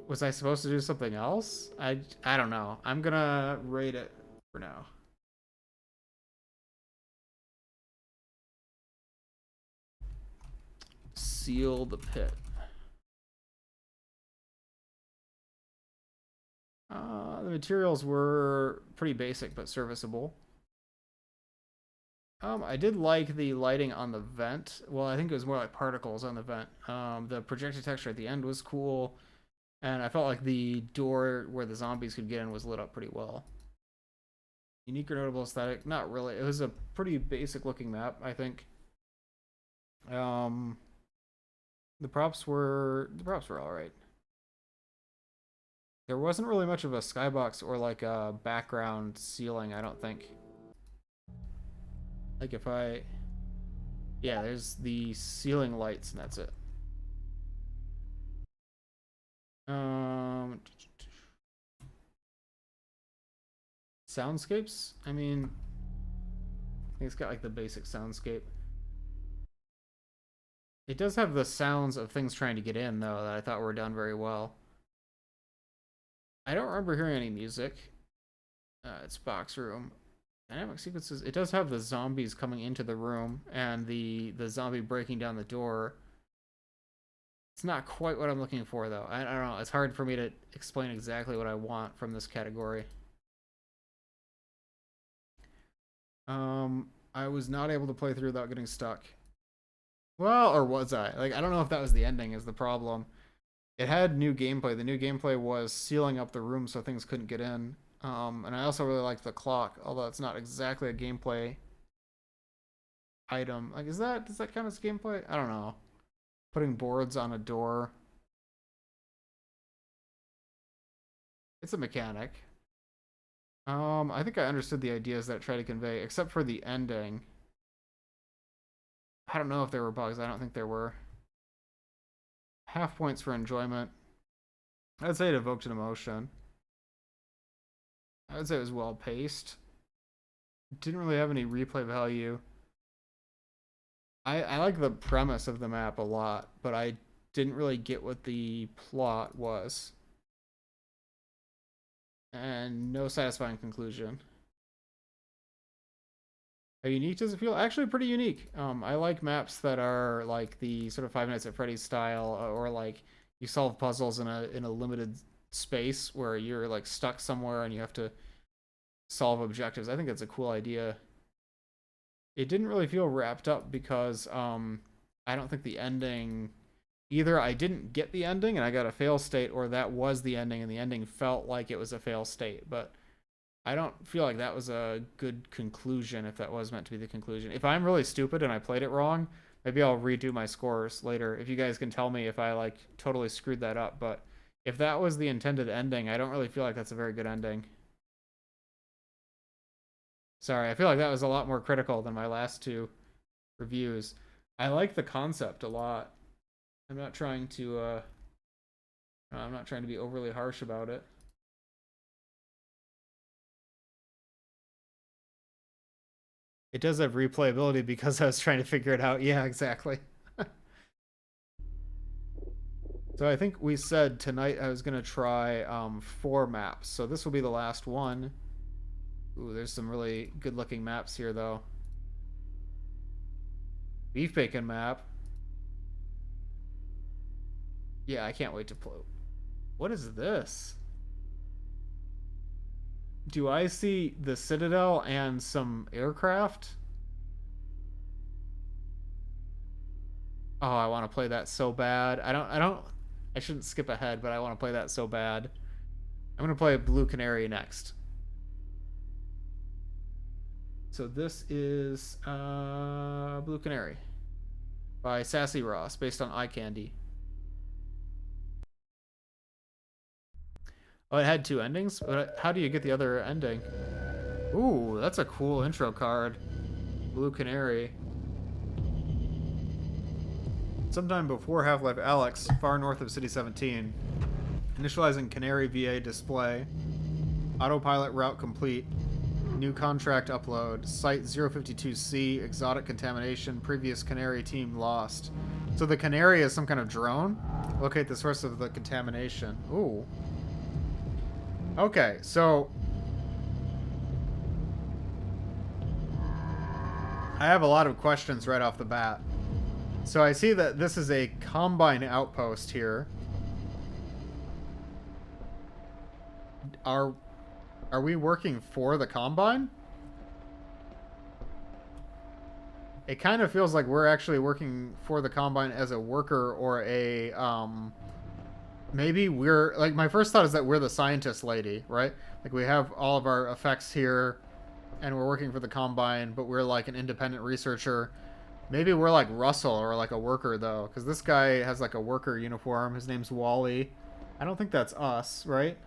Was I supposed to do something else? I don't know. I'm gonna rate it for now. Seal the pit. The materials were pretty basic but serviceable. I did like the lighting on the vent. Well, I think it was more like particles on the vent. The projected texture at the end was cool, and I felt like the door where the zombies could get in was lit up pretty well. Unique or notable aesthetic? Not really. It was a pretty basic looking map, I think. The props were all right. There wasn't really much of a skybox or like a background ceiling, I don't think. Like if I... Yeah, there's the ceiling lights and that's it. Soundscapes? I mean, I think it's got like the basic soundscape. It does have the sounds of things trying to get in, though, that I thought were done very well. I don't remember hearing any music. It's box room. Dynamic sequences. It does have the zombies coming into the room and the zombie breaking down the door. It's not quite what I'm looking for, though. I don't know. It's hard for me to explain exactly what I want from this category. I was not able to play through without getting stuck. Well, or was I? Like, I don't know if that was the ending is the problem. It had new gameplay. The new gameplay was sealing up the room so things couldn't get in. And I also really liked the clock, although it's not exactly a gameplay item. Like, does that count as gameplay? I don't know. Putting boards on a door. It's a mechanic. I think I understood the ideas that it tried to convey, except for the ending. I don't know if there were bugs. I don't think there were. Half points for enjoyment. I'd say it evoked an emotion. I would say it was well paced. Didn't really have any replay value. I like the premise of the map a lot, but I didn't really get what the plot was. And no satisfying conclusion. How unique does it feel? Actually, pretty unique. I like maps that are like the sort of Five Nights at Freddy's style, or like you solve puzzles in a limited space where you're like stuck somewhere and you have to solve objectives. I think that's a cool idea. It didn't really feel wrapped up because I don't think the ending, either I didn't get the ending and I got a fail state, or that was the ending and the ending felt like it was a fail state. But I don't feel like that was a good conclusion, if that was meant to be the conclusion. If I'm really stupid and I played it wrong, maybe I'll redo my scores later, if you guys can tell me if I like totally screwed that up. But if that was the intended ending, I don't really feel like that's a very good ending. Sorry, I feel like that was a lot more critical than my last two reviews. I like the concept a lot. I'm not trying to be overly harsh about it. It does have replayability because I was trying to figure it out. Yeah, exactly. So I think we said tonight I was going to try 4 maps. So this will be the last one. Ooh, there's some really good looking maps here though. Beef bacon map. Yeah, I can't wait to play. What is this? Do I see the Citadel and some aircraft? Oh, I want to play that so bad. I shouldn't skip ahead, but I want to play that so bad. I'm going to play Blue Canary next. So this is Blue Canary by Sassy Ross, based on Eye Candy. Oh, it had 2 endings? But how do you get the other ending? Ooh, that's a cool intro card. Blue Canary. Sometime before Half-Life Alyx, far north of City 17. Initializing Canary VA display. Autopilot route complete. New contract upload. Site 052C. Exotic contamination. Previous Canary team lost. So the Canary is some kind of drone? Locate the source of the contamination. Ooh. Okay, so I have a lot of questions right off the bat. So I see that this is a Combine outpost here. Are we working for the Combine? It kind of feels like we're actually working for the Combine as a worker or a maybe we're like, my first thought is that we're the scientist lady, right? Like we have all of our effects here and we're working for the Combine, but we're like an independent researcher. Maybe we're like Russell or like a worker though, because this guy has like a worker uniform. His name's Wally. I don't think that's us, right?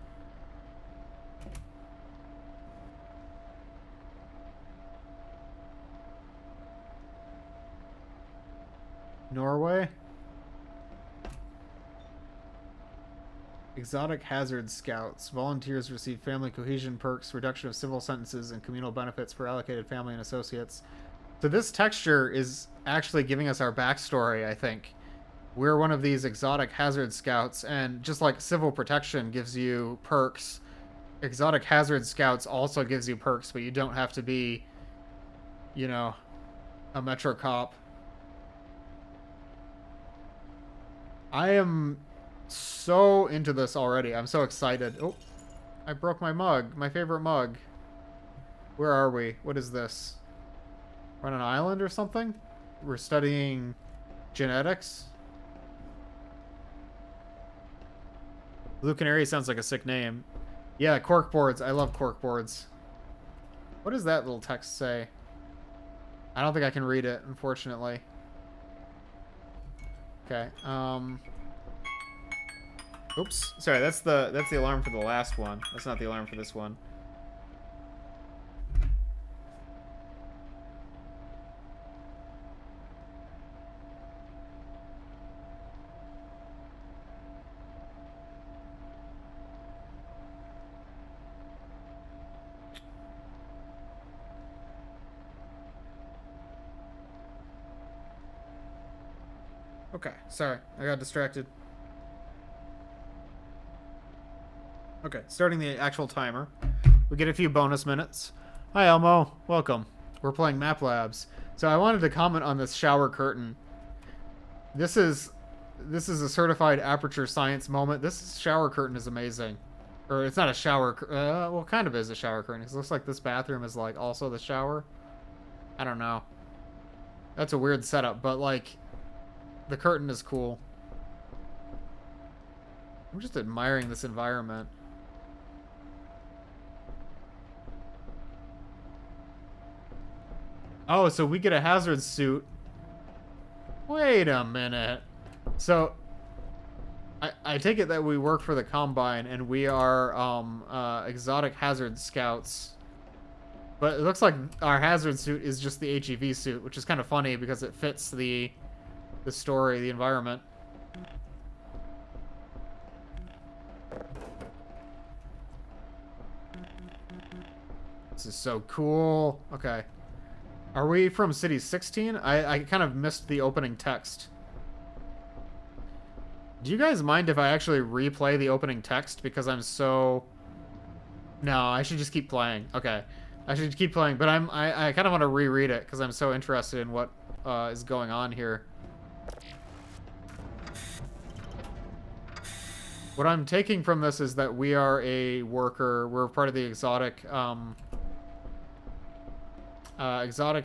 Norway? Exotic Hazard Scouts. Volunteers receive family cohesion perks, reduction of civil sentences, and communal benefits for allocated family and associates. So this texture is actually giving us our backstory, I think. We're one of these exotic hazard scouts, and just like civil protection gives you perks, exotic hazard scouts also gives you perks, but you don't have to be, you know, a Metro cop. I am so into this already. I'm so excited. Oh, I broke my mug. My favorite mug. Where are we? What is this? We're on an island or something? We're studying genetics? Blue Canary sounds like a sick name. Yeah, cork boards. I love cork boards. What does that little text say? I don't think I can read it, unfortunately. Okay, Oops. Sorry, that's the alarm for the last one. That's not the alarm for this one. Okay, sorry. I got distracted. Okay, starting the actual timer. We get a few bonus minutes. Hi, Elmo. Welcome. We're playing Map Labs. So I wanted to comment on this shower curtain. This is a certified aperture science moment. This shower curtain is amazing. Or it's not a shower. Well, kind of is a shower curtain. It looks like this bathroom is like also the shower. I don't know. That's a weird setup, but like, the curtain is cool. I'm just admiring this environment. Oh, so we get a hazard suit. Wait a minute. So, I take it that we work for the Combine and we are exotic hazard scouts. But it looks like our hazard suit is just the HEV suit, which is kind of funny because it fits the story, the environment. This is so cool. Okay. Are we from City 16? I kind of missed the opening text. Do you guys mind if I actually replay the opening text? Because I'm so... No, I should just keep playing. Okay. I should keep playing, but I kind of want to reread it because I'm so interested in what is going on here. What I'm taking from this is that we are a worker. We're part of the exotic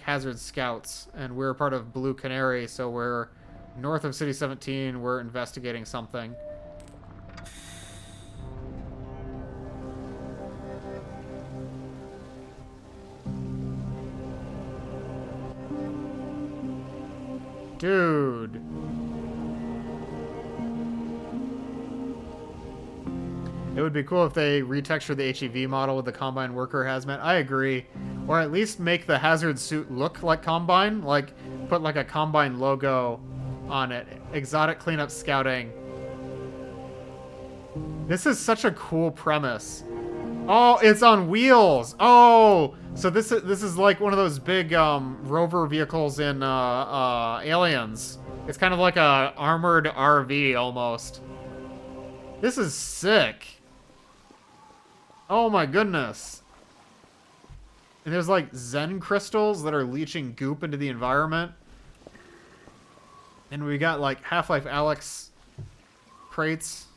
hazard scouts, and we're part of Blue Canary, so we're north of City 17. We're investigating something. Dude. It would be cool if they retextured the HEV model with the Combine worker hazmat. I agree. Or at least make the hazard suit look like Combine. Like, put like a Combine logo on it. Exotic cleanup scouting. This is such a cool premise. Oh, it's on wheels. Oh, so this is like one of those big rover vehicles in Aliens. It's kind of like a armored RV almost. This is sick. Oh my goodness. And there's like Zen crystals that are leaching goop into the environment. And we got like Half-Life Alyx crates.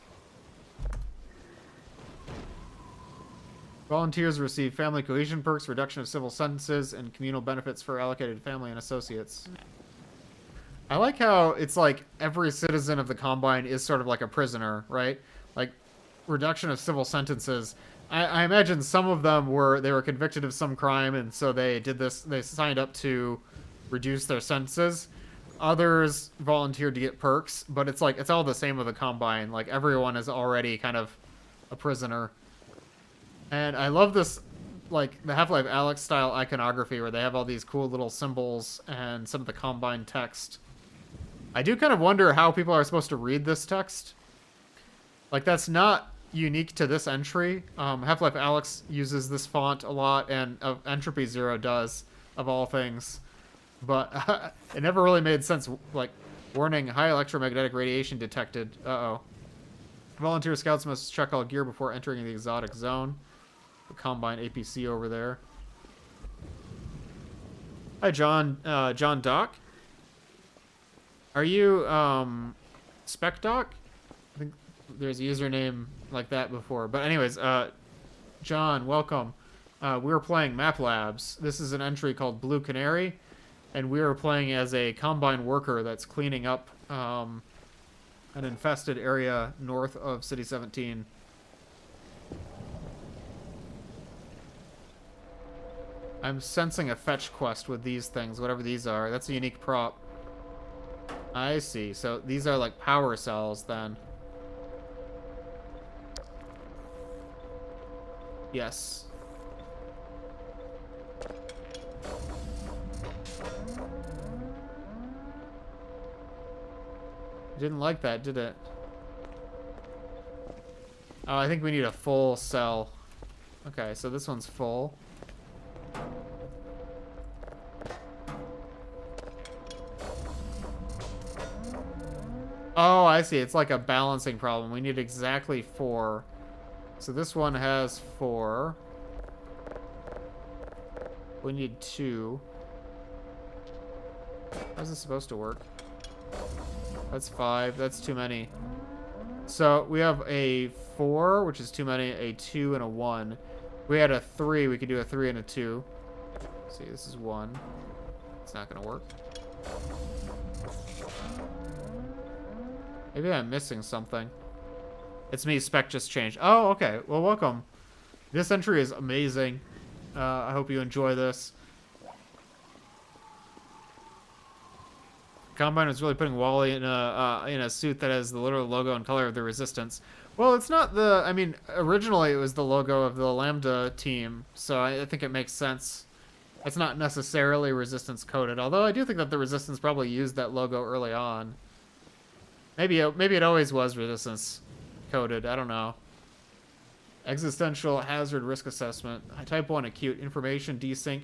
Volunteers receive family cohesion perks, reduction of civil sentences, and communal benefits for allocated family and associates. I like how it's like every citizen of the Combine is sort of like a prisoner, right? Like, reduction of civil sentences. I imagine some of them were convicted of some crime, and so they did this. They signed up to reduce their sentences. Others volunteered to get perks, but it's like it's all the same with the Combine. Like everyone is already kind of a prisoner. And I love this, like the Half-Life Alyx style iconography where they have all these cool little symbols and some of the Combine text. I do kind of wonder how people are supposed to read this text. Like that's not unique to this entry. Half-Life Alyx uses this font a lot, and Entropy Zero does, of all things. But it never really made sense. Like, warning, high electromagnetic radiation detected. Uh-oh. Volunteer scouts must check all gear before entering the exotic zone. The Combine APC over there. Hi, John. John Doc? Are you, Spec Doc? I think there's a username like that before. But anyways, John, welcome. We were playing Map Labs. This is an entry called Blue Canary, and we are playing as a Combine worker that's cleaning up an infested area north of City 17. I'm sensing a fetch quest with these things, whatever these are. That's a unique prop. I see. So these are like power cells then. Yes. Didn't like that, did it? Oh, I think we need a full cell. Okay, so this one's full. Oh, I see. It's like a balancing problem. We need exactly 4. So this one has 4. We need 2. How's this supposed to work? That's 5. That's too many. So we have a 4, which is too many, a 2, and a 1. If we had a 3, we could do a 3 and a 2. Let's see, this is 1. It's not going to work. Maybe I'm missing something. It's me, spec just changed. Oh, okay. Well, welcome. This entry is amazing. I hope you enjoy this. Combine is really putting Wally in a suit that has the literal logo and color of the Resistance. Well, it's not the... I mean, originally it was the logo of the Lambda team, so I think it makes sense. It's not necessarily Resistance coded, although I do think that the Resistance probably used that logo early on. Maybe it always was Resistance coded. I don't know. Existential hazard risk assessment. Type 1 acute information desync,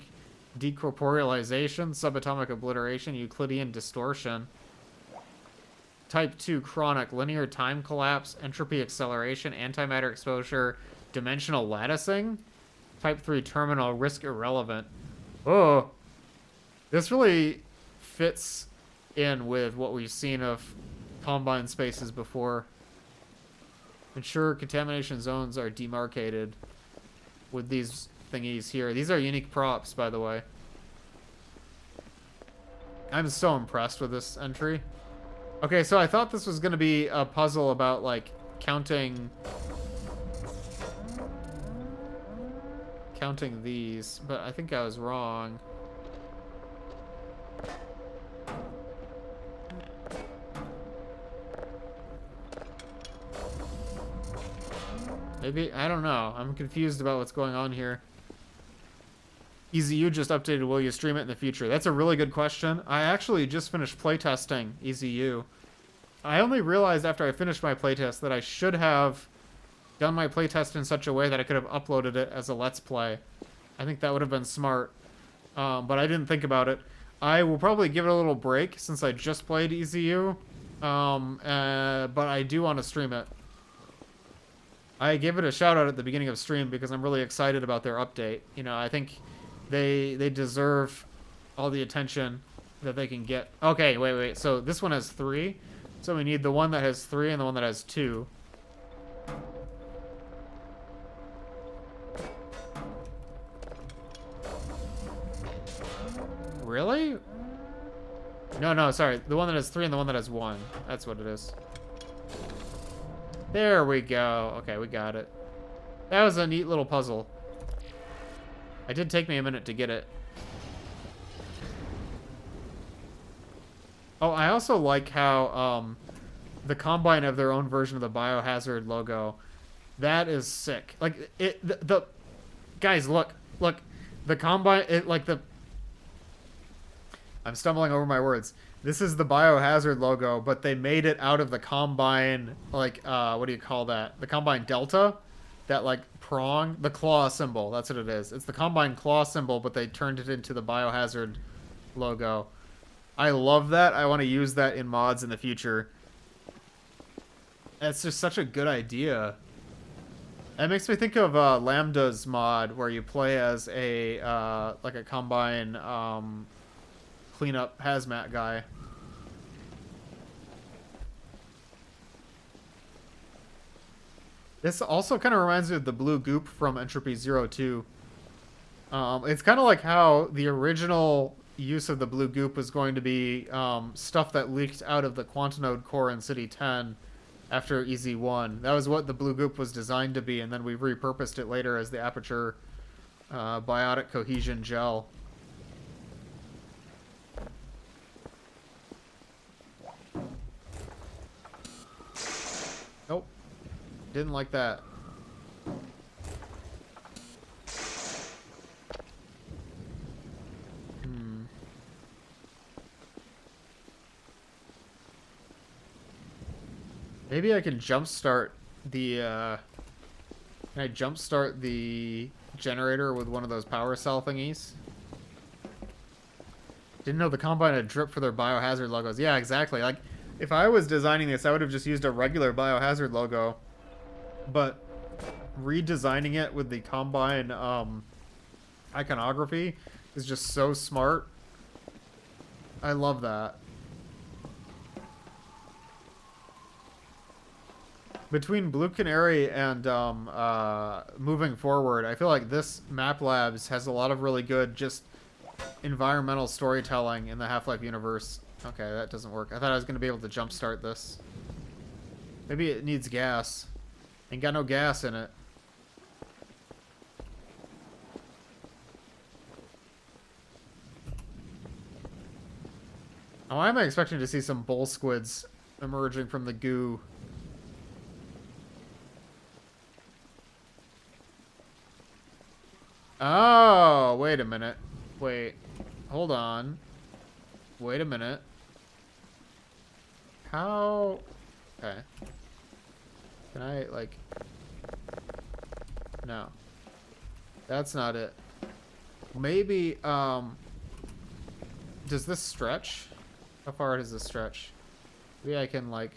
decorporealization, subatomic obliteration, Euclidean distortion. Type 2 chronic linear time collapse, entropy acceleration, antimatter exposure, dimensional latticing. Type 3 terminal risk irrelevant. Oh, this really fits in with what we've seen of Combine spaces before. Ensure contamination zones are demarcated with these thingies here. These are unique props, by the way. I'm so impressed with this entry. Okay, so I thought this was going to be a puzzle about, like, counting these, but I think I was wrong. Maybe, I don't know. I'm confused about what's going on here. EZU just updated, will you stream it in the future? That's a really good question. I actually just finished playtesting EZU. I only realized after I finished my playtest that I should have done my playtest in such a way that I could have uploaded it as a Let's Play. I think that would have been smart. But I didn't think about it. I will probably give it a little break since I just played EZU. But I do want to stream it. I gave it a shout out at the beginning of stream because I'm really excited about their update. You know, I think they deserve all the attention that they can get. Okay, wait. So this one has 3. So we need the one that has 3 and the one that has 2. Really? No, sorry. The one that has 3 and the one that has 1. That's what it is. There we go. Okay, we got it. That was a neat little puzzle. It did take me a minute to get it. Oh, I also like how the Combine have their own version of the Biohazard logo. That is sick. Like the guys, look. The Combine, I'm stumbling over my words. This is the Biohazard logo, but they made it out of the Combine, like, what do you call that? The Combine Delta? That, like, prong? The claw symbol. That's what it is. It's the Combine claw symbol, but they turned it into the Biohazard logo. I love that. I want to use that in mods in the future. It's just such a good idea. It makes me think of Lambda's mod, where you play as a, like a Combine, cleanup hazmat guy. This also kind of reminds me of the blue goop from Entropy 02. It's kind of like how the original use of the blue goop was going to be stuff that leaked out of the Quantinode core in City 10 after EZ1. That was what the blue goop was designed to be, and then we repurposed it later as the Aperture biotic cohesion gel. Nope. Didn't like that. Maybe I can jumpstart the, can I jumpstart the generator with one of those power cell thingies? Didn't know the Combine had drip for their biohazard logos. Yeah, exactly. Like, if I was designing this, I would have just used a regular biohazard logo. But redesigning it with the Combine iconography is just so smart. I love that. Between Blue Canary and moving forward, I feel like this Map Labs has a lot of really good just environmental storytelling in the Half-Life universe. Okay, that doesn't work. I thought I was going to be able to jumpstart this. Maybe it needs gas. Ain't got no gas in it. Oh, why am I expecting to see some bull squids emerging from the goo? Oh, wait a minute. Wait. Hold on. Wait a minute. How... Okay. Can I, like... No. That's not it. Maybe, does this stretch? How far does this stretch? Maybe I can, like...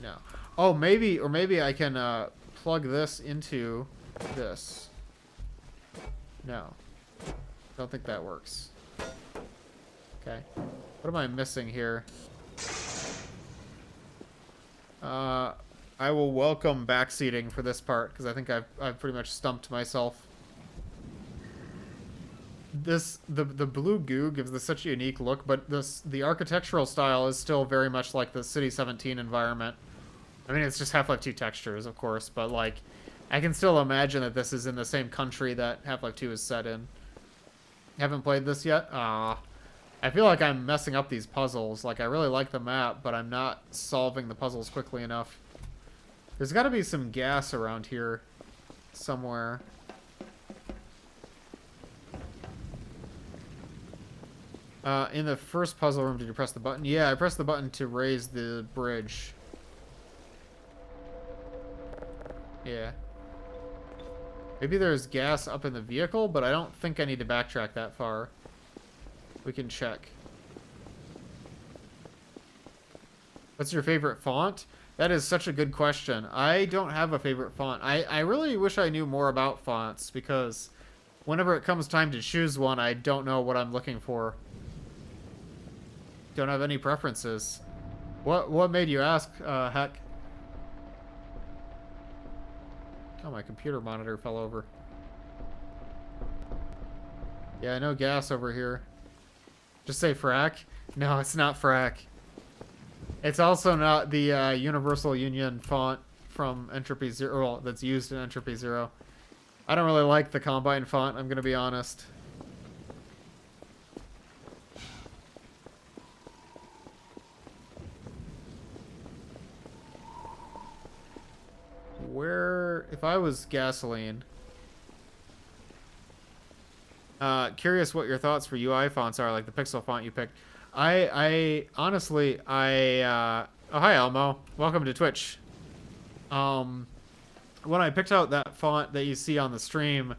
No. Oh, maybe, or maybe I can, plug this into this. No. Don't think that works. Okay. What am I missing here? I will welcome backseating for this part, because I think I've pretty much stumped myself. The blue goo gives this such a unique look, but the architectural style is still very much like the City 17 environment. I mean, it's just Half-Life 2 textures, of course, but like, I can still imagine that this is in the same country that Half-Life 2 is set in. Haven't played this yet? Ah. I feel like I'm messing up these puzzles. Like, I really like the map, but I'm not solving the puzzles quickly enough. There's got to be some gas around here somewhere. In the first puzzle room, did you press the button? Yeah, I pressed the button to raise the bridge. Yeah. Maybe there's gas up in the vehicle, but I don't think I need to backtrack that far. We can check. What's your favorite font? That is such a good question. I don't have a favorite font. I really wish I knew more about fonts, because whenever it comes time to choose one, I don't know what I'm looking for. Don't have any preferences. What made you ask, Heck? Oh, my computer monitor fell over. Yeah, no gas over here. Just say frack? No, it's not frack. It's also not the Universal Union font from Entropy Zero, well, that's used in Entropy Zero. I don't really like the Combine font, I'm gonna be honest. Where, if I was Gasoline... curious what your thoughts for UI fonts are, like the pixel font you picked. Honestly, oh, hi, Elmo. Welcome to Twitch. When I picked out that font that you see on the stream,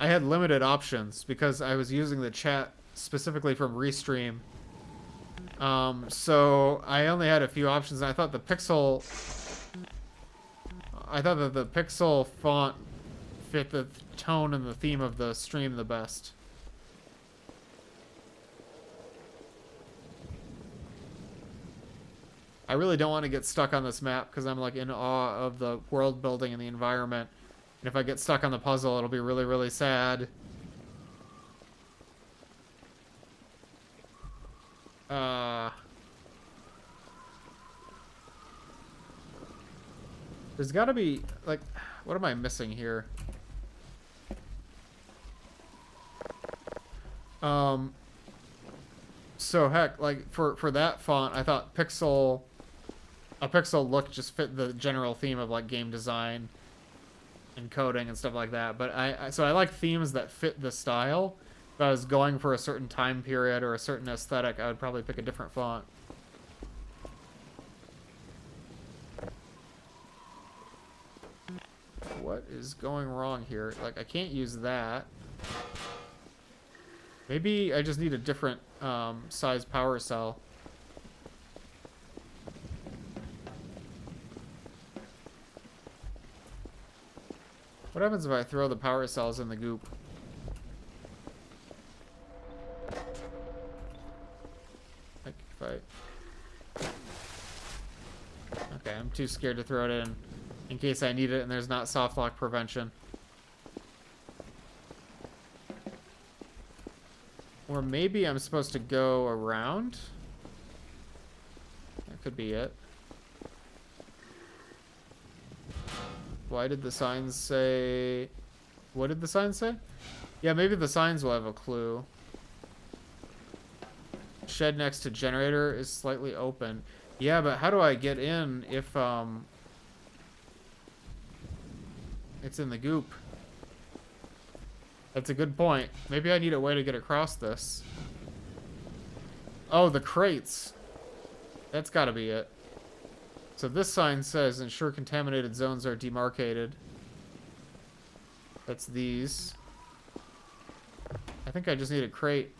I had limited options because I was using the chat specifically from Restream. So I only had a few options, and I thought that the pixel font fit the tone and the theme of the stream the best. I really don't want to get stuck on this map because I'm like in awe of the world building and the environment. And if I get stuck on the puzzle, it'll be really, really sad. There's got to be, like, what am I missing here? So heck, like for that font, I thought a pixel look just fit the general theme of like game design and coding and stuff like that. But so I like themes that fit the style. If I was going for a certain time period or a certain aesthetic, I would probably pick a different font. what is going wrong here? Like, I can't use that. Maybe I just need a different size power cell. What happens if I throw the power cells in the goop? Like, if I... Okay, I'm too scared to throw it in case I need it and there's not soft lock prevention. Or maybe I'm supposed to go around? That could be it. Why did the signs say... What did the signs say? Yeah, maybe the signs will have a clue. Shed next to generator is slightly open. Yeah, but how do I get in if it's in the goop? That's a good point. Maybe I need a way to get across this. Oh, the crates. That's gotta be it. So this sign says, ensure contaminated zones are demarcated. That's these. I think I just need a crate.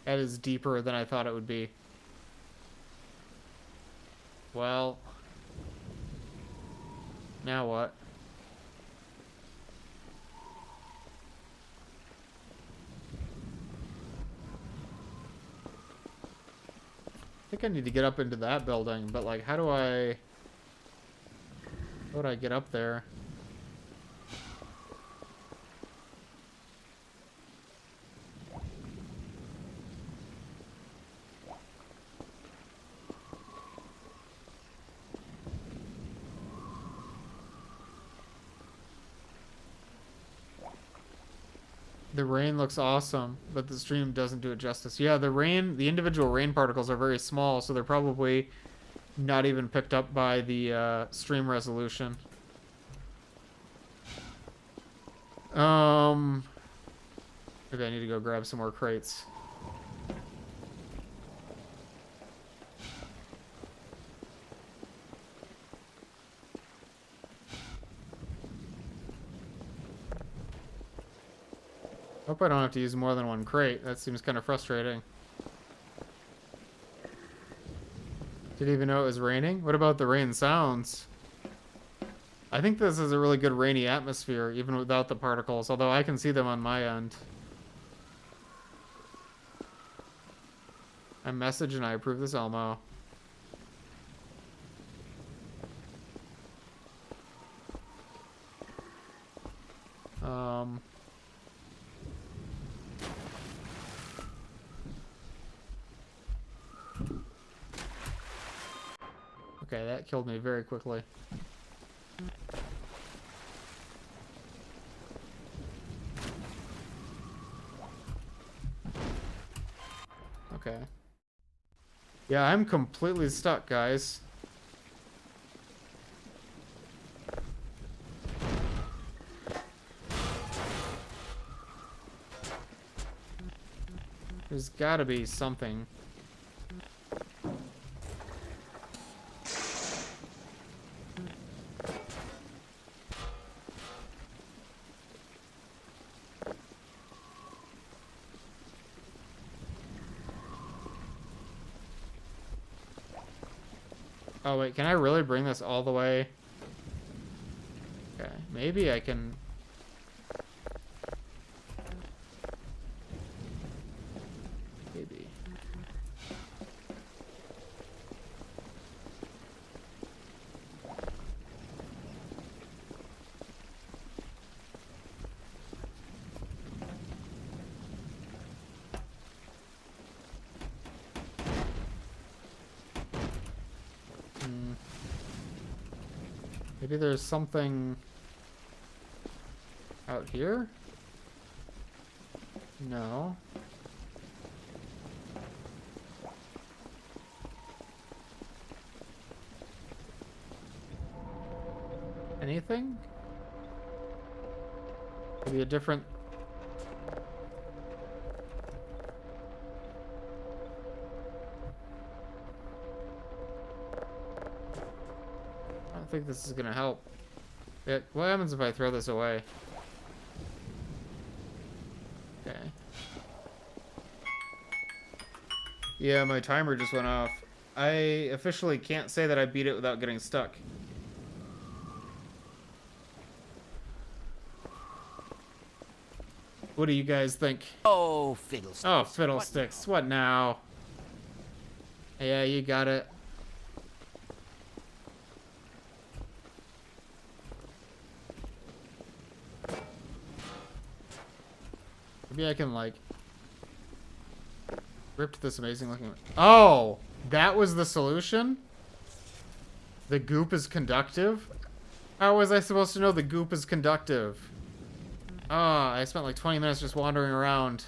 That is deeper than I thought it would be. Well, now what? I think I need to get up into that building, but like, how would I get up there? The rain looks awesome, but the stream doesn't do it justice. Yeah, the individual rain particles are very small, so they're probably not even picked up by the stream resolution. Maybe I need to go grab some more crates. Hope I don't have to use more than one crate. That seems kind of frustrating. Didn't even know it was raining? What about the rain sounds? I think this is a really good rainy atmosphere, even without the particles, although I can see them on my end. I message and I approve this Elmo. Okay, that killed me very quickly. Okay. Yeah, I'm completely stuck, guys. There's gotta be something. Oh wait, can I really bring this all the way? Okay, maybe I can... Maybe. Maybe there's something out here? No. Anything? Maybe a different don't think this is gonna help. What happens if I throw this away? Okay. Yeah, my timer just went off. I officially can't say that I beat it without getting stuck. What do you guys think? Oh, fiddlesticks. Oh, fiddlesticks. What now? Yeah, you got it. Maybe I can, like, rip this amazing looking... Oh! That was the solution? The goop is conductive? How was I supposed to know the goop is conductive? Ah, I spent like 20 minutes just wandering around.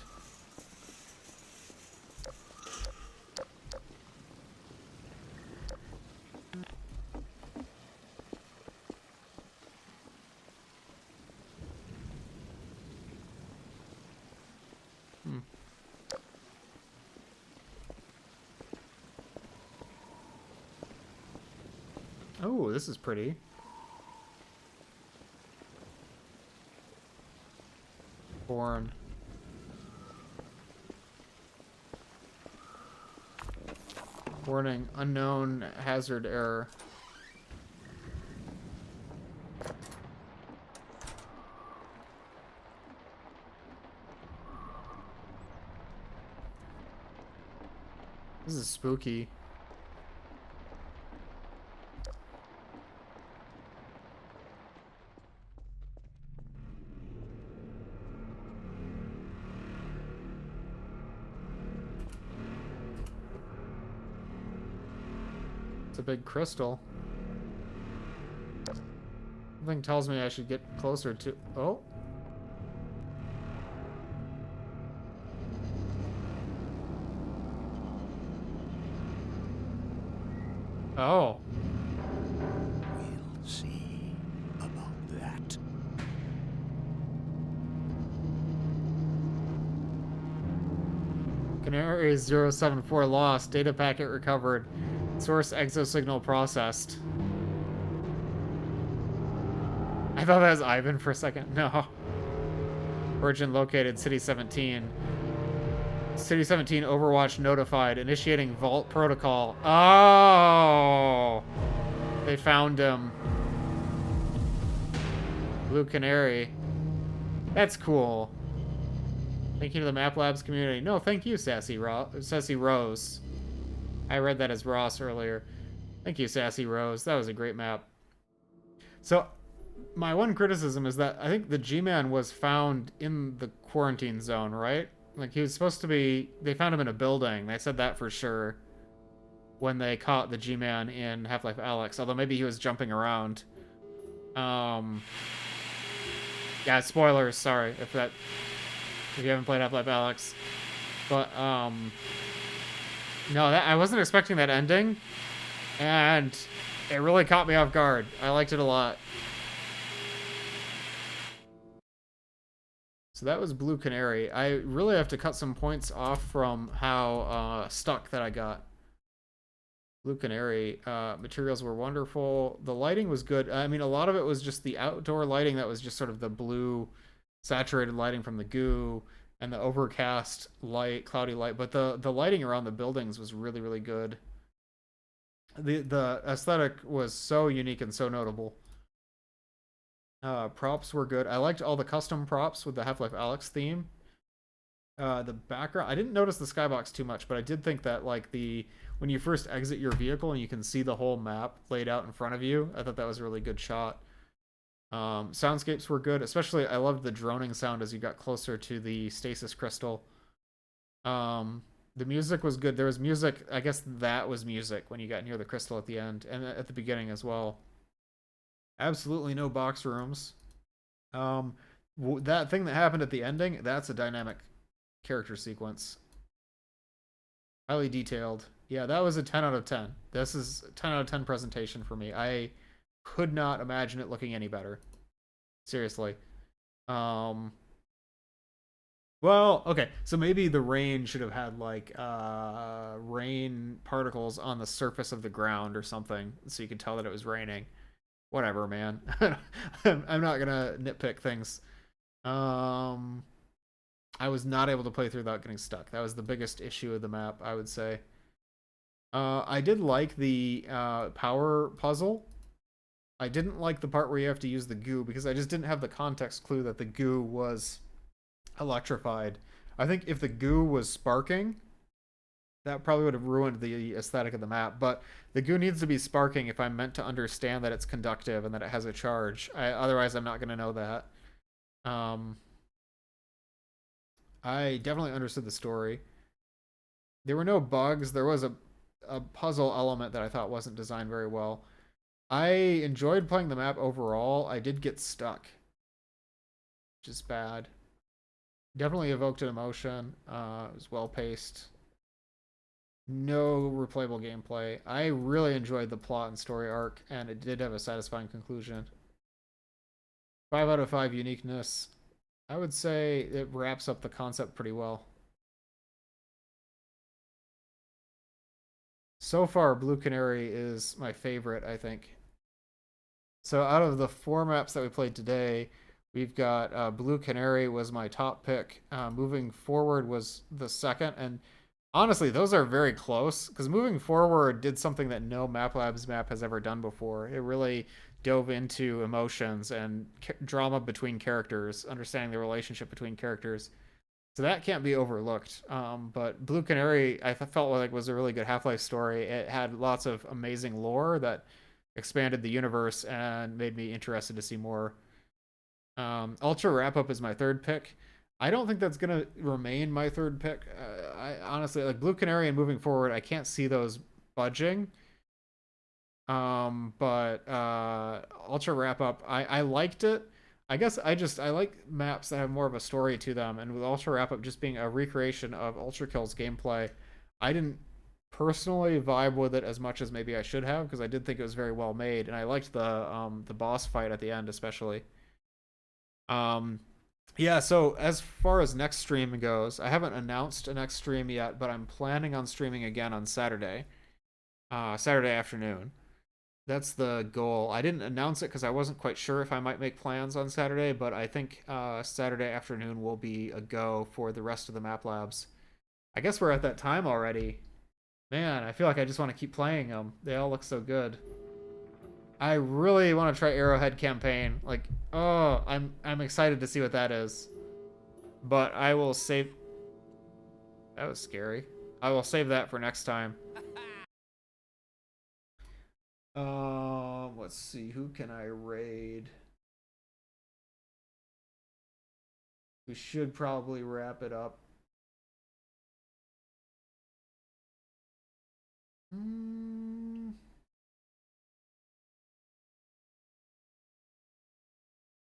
Oh, this is pretty. Born. Warning, unknown hazard error. This is spooky. It's a big crystal. Something tells me I should get closer to... Oh? Oh. We'll see about that. Canary 074 lost. Data packet recovered. Source exosignal processed. I thought that was Ivan for a second. No. Origin located. City 17. City 17 Overwatch notified. Initiating Vault protocol. Oh! They found him. Blue Canary. That's cool. Thank you to the Map Labs community. No, thank you, Sassy Rose. I read that as Ross earlier. Thank you, Sassy Rose. That was a great map. So, my one criticism is that I think the G-Man was found in the quarantine zone, right? Like, he was supposed to be... They found him in a building. They said that for sure when they caught the G-Man in Half-Life Alyx. Although maybe he was jumping around. Yeah, spoilers. Sorry if you haven't played Half-Life Alyx. But, no, I wasn't expecting that ending. And it really caught me off guard. I liked it a lot. So that was Blue Canary. I really have to cut some points off from how stuck that I got. Blue Canary. Materials were wonderful. The lighting was good. I mean, a lot of it was just the outdoor lighting that was just sort of the blue saturated lighting from the goo and the overcast light, cloudy light. But the lighting around the buildings was really, really good. The aesthetic was so unique and so notable. Props were good. I liked all the custom props with the Half-Life Alyx theme. The background, I didn't notice the skybox too much, but I did think that like when you first exit your vehicle and you can see the whole map laid out in front of you, I thought that was a really good shot. Soundscapes were good, especially I loved the droning sound as you got closer to the stasis crystal. The music was good. There was music, I guess that was music when you got near the crystal at the end and at the beginning as well. Absolutely no box rooms. That thing that happened at the ending, that's a dynamic character sequence. Highly detailed. Yeah, that was a 10 out of 10. This is a 10 out of 10 presentation for me. I could not imagine it looking any better. Seriously. Well, okay, so maybe the rain should have had like rain particles on the surface of the ground or something so you could tell that it was raining. whatever, man. I'm not gonna nitpick things. I was not able to play through without getting stuck. That was the biggest issue of the map, I would say. I did like the power puzzle. I didn't like the part where you have to use the goo because I just didn't have the context clue that the goo was electrified. I think if the goo was sparking, that probably would have ruined the aesthetic of the map. But the goo needs to be sparking if I'm meant to understand that it's conductive and that it has a charge. Otherwise, I'm not going to know that. I definitely understood the story. There were no bugs. There was a puzzle element that I thought wasn't designed very well. I enjoyed playing the map overall. I did get stuck, which is bad. Definitely evoked an emotion. It was well paced. No replayable gameplay. I really enjoyed the plot and story arc, and it did have a satisfying conclusion. 5 out of 5 uniqueness. I would say it wraps up the concept pretty well. So far, Blue Canary is my favorite, I think. So out of the 4 maps that we played today, we've got Blue Canary was my top pick. Moving Forward was the second, and honestly, those are very close because Moving Forward did something that no MapLabs map has ever done before. It really dove into emotions and drama between characters, understanding the relationship between characters. So that can't be overlooked. But Blue Canary, I felt like was a really good Half-Life story. It had lots of amazing lore that expanded the universe and made me interested to see more. Ultra Wrap-Up is my third pick. I don't think that's gonna remain my third pick. I honestly like Blue Canary and Moving Forward. I can't see those budging. But Ultra Wrap-Up, I liked it. I guess I like maps that have more of a story to them, and with Ultra Wrap-Up just being a recreation of Ultra Kill's gameplay, I didn't personally vibe with it as much as maybe I should have because I did think it was very well made, and I liked the boss fight at the end especially. Yeah, so as far as next stream goes, I haven't announced a next stream yet, but I'm planning on streaming again on Saturday, Saturday afternoon. That's the goal. I didn't announce it because I wasn't quite sure if I might make plans on Saturday, but I think Saturday afternoon will be a go for the rest of the map labs. I guess we're at that time already. Man, I feel like I just want to keep playing them. They all look so good. I really want to try Arrowhead Campaign. Like, oh, I'm excited to see what that is. But I will save. That was scary. I will save that for next time. Let's see. Who can I raid? We should probably wrap it up.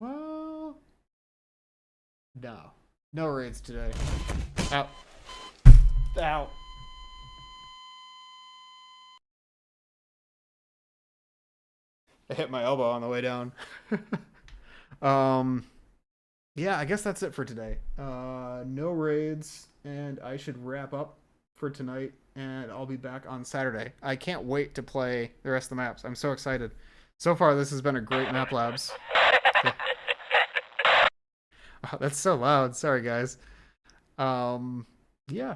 Well, no. No raids today. Ow. Ow. I hit my elbow on the way down. Yeah, I guess that's it for today. No raids, and I should wrap up for tonight, and I'll be back on Saturday. I can't wait to play the rest of the maps. I'm so excited. So far, this has been a great Map Labs. Yeah. Oh, that's so loud. Sorry, guys. Yeah.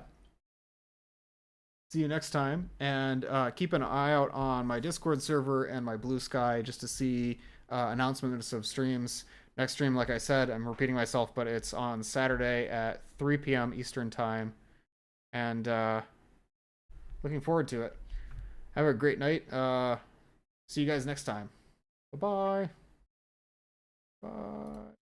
See you next time, and keep an eye out on my Discord server and my Blue Sky just to see announcements of streams. Next stream, like I said, I'm repeating myself, but it's on Saturday at 3 p.m. Eastern Time, and looking forward to it. Have a great night. See you guys next time. Bye-bye. Bye.